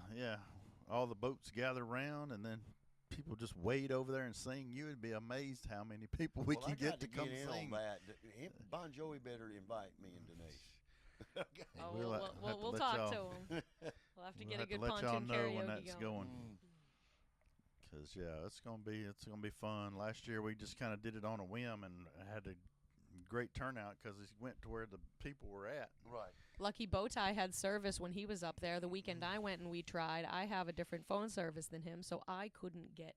all the boats gather around, and then people just wade over there and sing. You would be amazed how many people we well, can I get got to come get in sing. on that. Bon Jovi better invite me and Denise. Okay. Oh, We'll we'll, have we'll, to we'll let talk y'all- to him. We'll have to We'll get a have to good let y'all pontoon know karaoke when that's going. Mm. Cause it's gonna be fun. Last year we just kind of did it on a whim and had a great turnout because it went to where the people were at. Right. Lucky BowTie had service when he was up there. The weekend I went and we tried, I have a different phone service than him, so I couldn't get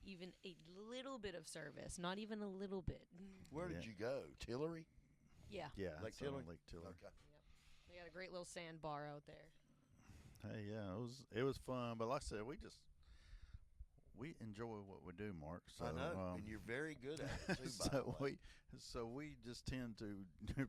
even a little bit of service. Not even a little bit. Where did Yeah. you go? Tillery? Yeah. Yeah, Lake it's on Tiller? Lake Tiller. Okay. They got a great little sandbar out there. Hey, yeah, it was fun. But like I said, we enjoy what we do, Mark. So, I know, and you're very good at it too. By the so way. we just tend to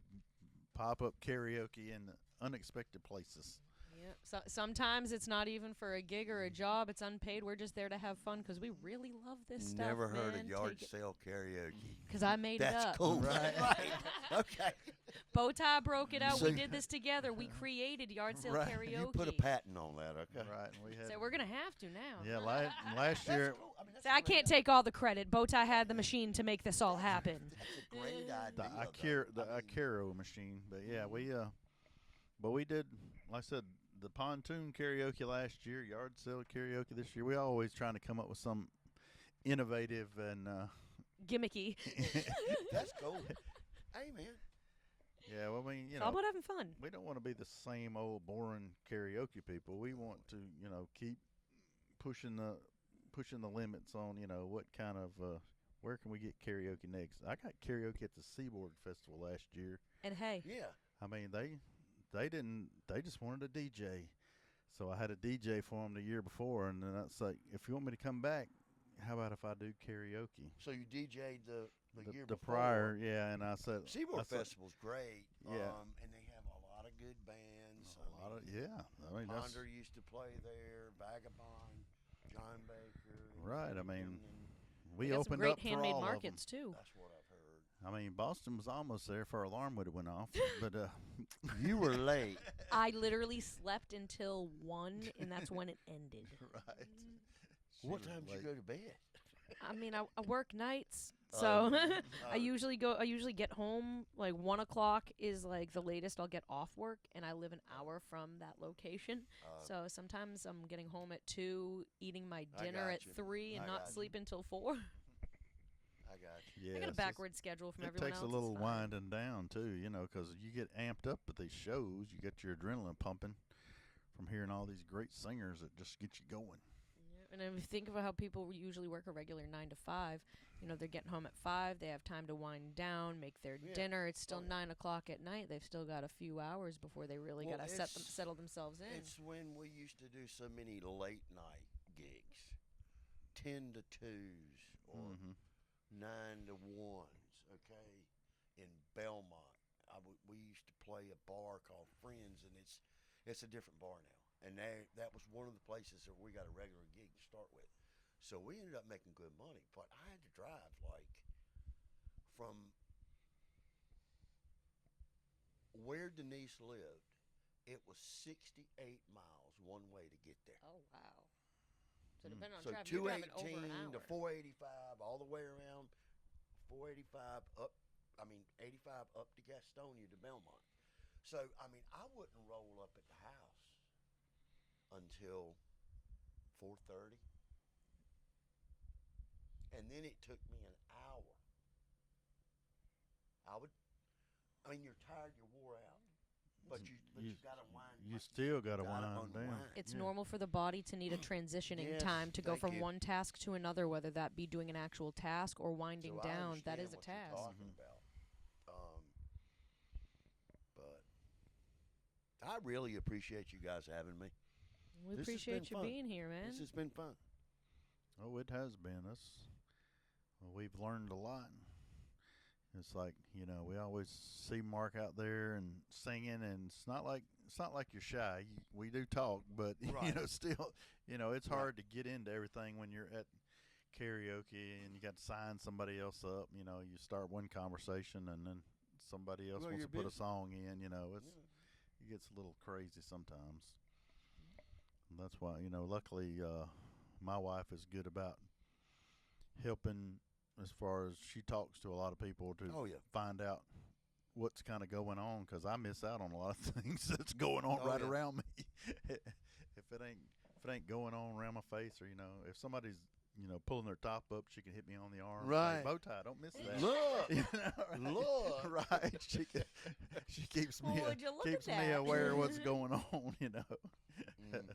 pop up karaoke in unexpected places. Yeah. So sometimes it's not even for a gig or a job. It's unpaid. We're just there to have fun because we really love this stuff. Never heard man. of yard sale karaoke. Because I made it That's up. cool. Right. right. Okay. BowTie broke it out. So- We did this together. We created yard sale Right. karaoke. You put a patent on that, okay? Right, and we had So we're gonna have to now. yeah last That's year. cool. I mean, that's So I a great can't take all the credit. BowTie had the machine to make this all happen. That's a great idea. The Akiro machine, but yeah, we did, like I said, the pontoon karaoke last year, yard sale karaoke this year. We always trying to come up with some innovative and Gimmicky. That's cool. Hey, man. yeah. Well, I mean, It's all about having fun. we don't want to be the same old boring karaoke people. We want to, keep pushing the limits on, what kind of where can we get karaoke next? I got karaoke at the Seaboard Festival last year. And hey, Yeah. I mean, they just wanted a DJ. So I had a DJ for them the year before, and then that's like, if you want me to come back, how about if I do karaoke? So you DJ'd the year The before. prior, yeah, and I said Seaboard I said, Festival's great. Yeah. And they have a lot of good bands. a lot of, yeah. I mean, that's Ponder used to play there. Vagabond, John Baker. right. I mean, and we They got some opened great up for handmade all markets too. That's what I've heard. of them. I mean, Boston was almost there if our alarm would have went off, but You were late. I literally slept until 1, and that's when it ended. right. She What was time did you late. go to bed? I mean, I work nights, Oh, so I oh. usually get home like 1 o'clock is like the latest I'll get off work, and I live an hour from that location. So sometimes I'm getting home at 2, eating my I dinner got at you. 3, and I not got you. sleeping till 4. I got you. Yes, I got a it's- backward schedule from It everyone takes else. a little it's fine. winding down too, because you get amped up at these shows. You get your adrenaline pumping from hearing all these great singers that just get you going. Yeah, and if you think about how people usually work a regular 9 to 5, they're getting home at 5. They have time to wind down, make their Yeah. dinner. It's still Oh, yeah. 9 o'clock at night. They've still got a few hours before they really Well, got to settle themselves in. It's when we used to do so many late night gigs, 10 to 2s or Mm-hmm. 9 to 1s, okay, in Belmont. We used to play a bar called Friends, and it's a different bar now. And that was one of the places that we got a regular gig to start with. So we ended up making good money, but I had to drive like from where Denise lived. It was 68 miles one way to get there. Oh, wow. So depending on So traffic, you're driving over 218 an to hour. 485, all the way around 485 up. 85 up to Gastonia to Belmont. So I wouldn't roll up at the house until 4:30, and then it took me an hour. You're tired, you're wore out, but you gotta wind. You still got to gotta wind down. unwind. It's Yeah. normal for the body to need a transitioning Yes, time to go thank from you. one task to another, whether that be doing an actual task or winding So I down. That understand is a what you're task. talking about. But I really appreciate you guys having me. We This has appreciate been you fun. being here, man. This has been fun. Oh, it has been. We've learned a lot. It's like we always see Mark out there and singing, and it's not like you're shy. We do talk, but Right. still, it's Right. hard to get into everything when you're at karaoke and you got to sign somebody else up. You start one conversation and then somebody else Well, wants you're to put a busy. song in. It Yeah. gets a little crazy sometimes. And that's why luckily my wife is good about helping as far as she talks to a lot of people to Oh, yeah. find out what's kind of going on, because I miss out on a lot of things that's going on Oh, right yeah. around me. if it ain't going on around my face, or if somebody's pulling their top up, she can hit me on the arm. Right. Hey, BowTie, don't miss that. Look. Look. Right. She keeps Well, me would you look keeps at me that? aware of what's going on. Mm.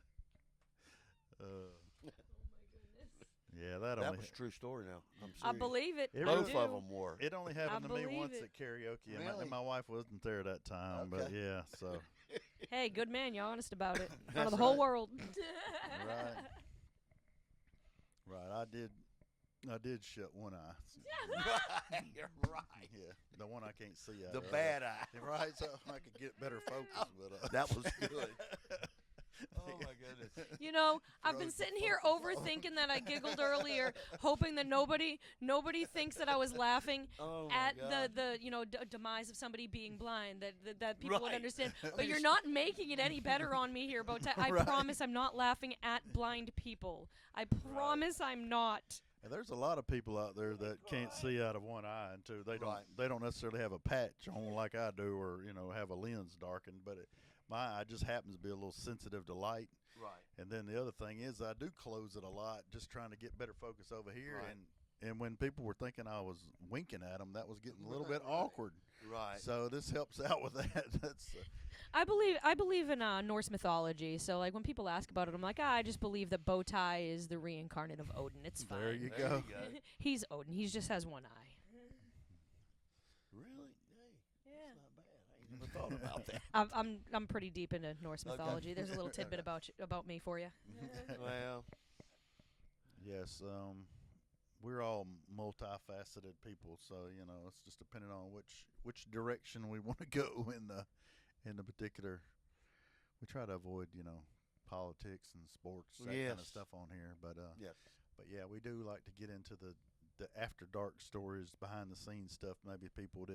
Yeah, that That only was a true story now. I'm I serious. believe it. It I Both do. of them were. It only happened to me believe once it. at karaoke, and Really? my wife wasn't there that time. But Okay. yeah, so Hey, good man. You're honest about it. In front That's of the whole right. world. right, I did shut one eye. You're right. Yeah, the one I can't see out The of. bad eye. Right, so I could get better focus. But That was good. Oh my goodness. I've been sitting here overthinking that I giggled earlier, hoping that nobody thinks that I was laughing Oh my at God. the demise of somebody being blind, that people would Right. understand. I But mean, you're not making it any better on me here, BowTie. I Right. promise I'm not laughing at blind people. I promise I'm not. And there's a lot of people out there that can't see out of one eye, and two, Right. they don't necessarily have a patch on like I do, or have a lens darkened. But my eye just happens to be a little sensitive to light. Right. And then the other thing is I do close it a lot, just trying to get better focus over here. Right. And when people were thinking I was winking at them, that was getting a little bit Right. awkward. Right. So this helps out with that. That's I believe in Norse mythology. So like when people ask about it, I'm like, I just believe that BowTie is the reincarnate of Odin. It's fine. there you There go. you go. He's Odin. He just has one eye. Really? Hey, Yeah. that's not bad. I ain't never thought about that. I'm pretty deep into Norse Okay. mythology. There's a little tidbit about me for you. Well, Yes, we're all multifaceted people, so it's just depending on which direction we want to go in the particular. We try to avoid politics and sports, that kind of Yes. stuff on here, but yes. but yeah, we do like to get into the the after dark stories, behind the scenes stuff. Maybe people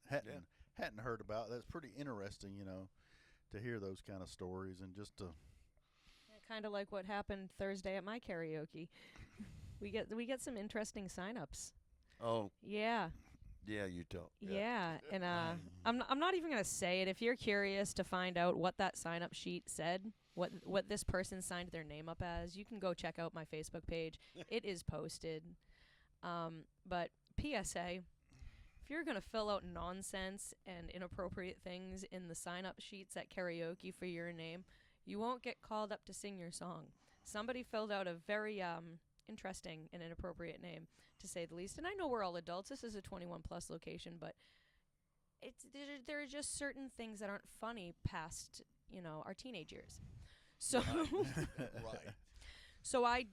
hadn't heard about. That's pretty interesting, to hear those kind of stories and just to. Kind of like what happened Thursday at my karaoke. We get some interesting signups. Oh, Yeah. yeah, you don't. Yeah, and I'm not even gonna say it. If you're curious to find out what that sign up sheet said, what this person signed their name up as, you can go check out my Facebook page. It is posted. But PSA, if you're gonna fill out nonsense and inappropriate things in the sign up sheets at karaoke for your name, you won't get called up to sing your song. Somebody filled out a very interesting and inappropriate name, to say the least. And I know we're all adults. This is a 21 plus location, but there are just certain things that aren't funny past, our teenage years. So Right. so I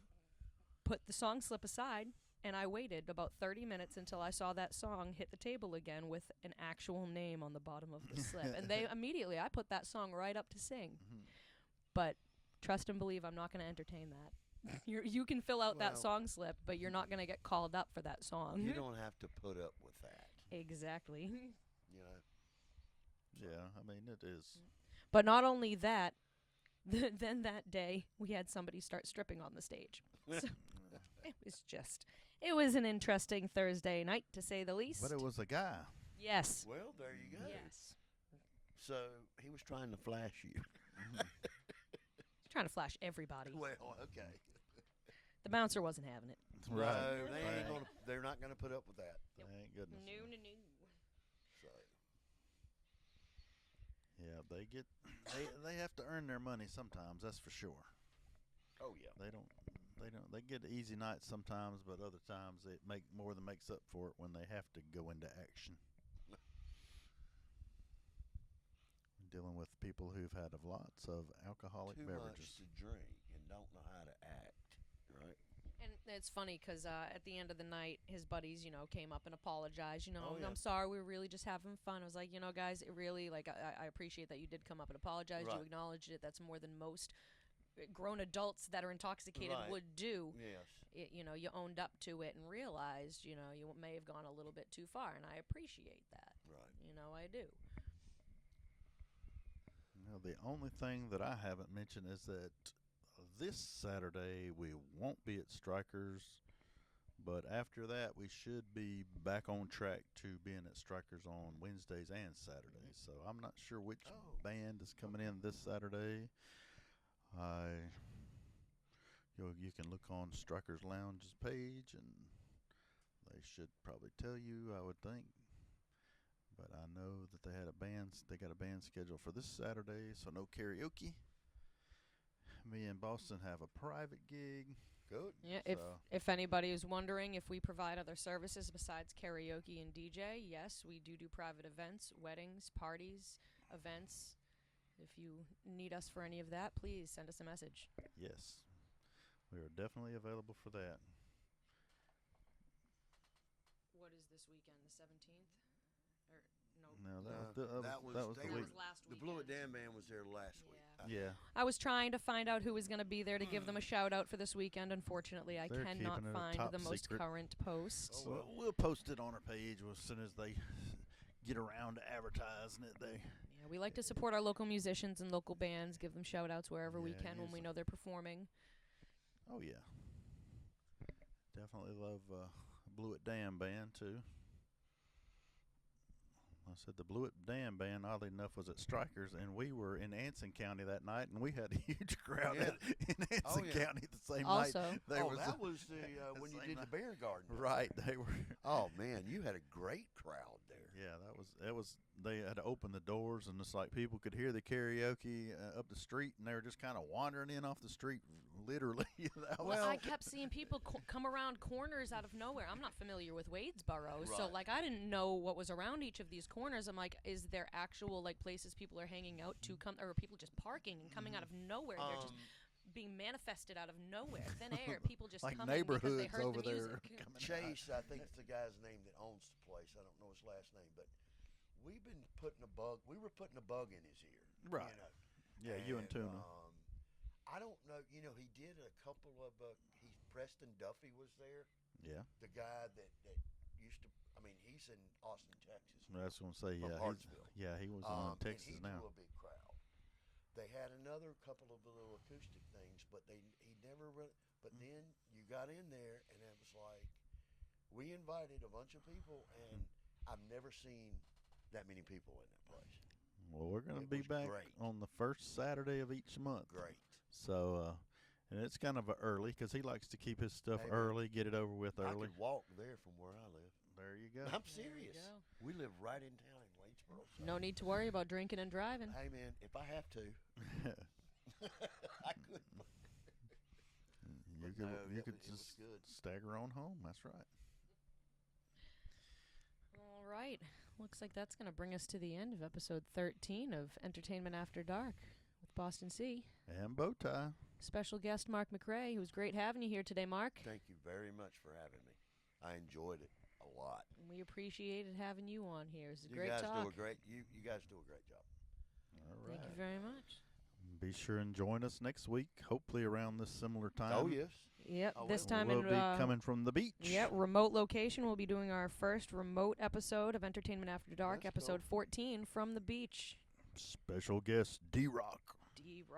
put the song slip aside and I waited about 30 minutes until I saw that song hit the table again with an actual name on the bottom of the slip. And I put that song right up to sing. But trust and believe, I'm not going to entertain that. You can fill out that song slip, but you're not going to get called up for that song. You don't have to put up with that. Exactly. Yeah, I mean, it is. But not only that, then that day we had somebody start stripping on the stage. So it was an interesting Thursday night, to say the least. But it was a guy. Yes. Well, there you go. Yes. So he was trying to flash you. He's trying to flash everybody. Well, okay. The bouncer wasn't having it. No, they're not going to put up with that. Nope. Thank goodness. No. So. Yeah, they have to earn their money sometimes. That's for sure. Oh yeah. They get easy nights sometimes, but other times it more than makes up for it when they have to go into action. Dealing with people who've had lots of alcoholic Too beverages. much to drink and don't know how to act, right? And it's funny because at the end of the night, his buddies, came up and apologized. Oh, yeah. I'm sorry, we were really just having fun. I was like, guys, it really, I appreciate that you did come up and apologize. Right. You acknowledged it. That's more than most grown adults that are intoxicated Right. would do. Yes. You owned up to it and realized, you may have gone a little bit too far, and I appreciate that. Right. I do. The only thing that I haven't mentioned is that this Saturday we won't be at Strikers, but after that we should be back on track to being at Strikers on Wednesdays and Saturdays. So I'm not sure which band is coming in this Saturday. You can look on Strikers Lounge's page and they should probably tell you, I would think. But I know that they got a band scheduled for this Saturday, so no karaoke. Me and Boston have a private gig. Good. Yeah, So- if anybody is wondering if we provide other services besides karaoke and DJ, yes, we do private events, weddings, parties, events. If you need us for any of that, please send us a message. Yes, we are definitely available for that. What is this weekend, the 17th? Or no? No, that was that was they the That week. was last The weekend. Blue It Dam Band was there last week. Yeah, I was trying to find out who was going to be there to give them a shout out for this weekend. Unfortunately, I They're cannot keeping it a find top the most secret. current post. Oh, well. we'll post it on our page as soon as they get around to advertising it. Yeah, we like to support our local musicians and local bands, give them shout outs wherever we Yeah, can when use we them. know they're performing. Oh yeah, definitely love Blue It Dam Band too. I said the Blue It Dam Band, oddly enough, was at Strikers, and we were in Anson County that night, and we had a huge crowd Yeah. in Anson yeah. County the same Also, night. There was that was the when you same did the night. bear garden. Right, they were. Oh man, you had a great crowd there. Yeah, that was. They had to open the doors, and it's like people could hear the karaoke up the street, and they were just kind of wandering in off the street, literally. That was, I kept seeing people come around corners out of nowhere. I'm not familiar with Wadesboro, so Right. I didn't know what was around each of these corners. I'm like, is there actual places people are hanging out to come, or are people just parking and coming out of nowhere? They're just being manifested out of nowhere, thin air. People just like coming because they neighborhoods heard over the there. music. Coming out. Chase, I think it's the guy's name that owns the place. I don't know his last name, but we've been putting a bug. We were putting a bug in his ear. Right. Yeah, you and Tuna. I don't know. He did a couple of. He Preston Duffy was there. Yeah. The guy that used to. I mean, he's in Austin, Texas. I was going to say, From yeah. Hartsville. He was on And Texas he now. drew a big crowd. They had another couple of little acoustic things, but he never really. But then you got in there, and it was like we invited a bunch of people, and I've never seen that many people in that place. Well, we're going to It be was back great. on the first Saturday of each month. Great. So, and it's kind of early because he likes to keep his stuff Hey, man, early, get it over with I early. could walk there from where I live. There you go. I'm There you serious. go. We live right in town in Waynesboro. So. No need to worry about drinking and driving. Hey, man, if I have to, I could. You But could, no, you it could was- it was just good. stagger on home. That's right. All right. Looks like that's going to bring us to the end of episode 13 of Entertainment After Dark with Boston C. And BowTie. Special guest Mark McRae. It was great having you here today, Mark. Thank you very much for having me. I enjoyed it a lot. And we appreciated having you on here. It was a You great guys talk. do a great. You guys do a great job. All right. Thank you very much. Be sure and join us next week, hopefully around this similar time. Oh yes. Yep, Oh, this well, time we'll in be coming from the beach. remote location. We'll be doing our first remote episode of Entertainment After Dark, That's episode cool. 14 from the beach. Special guest D-Rock.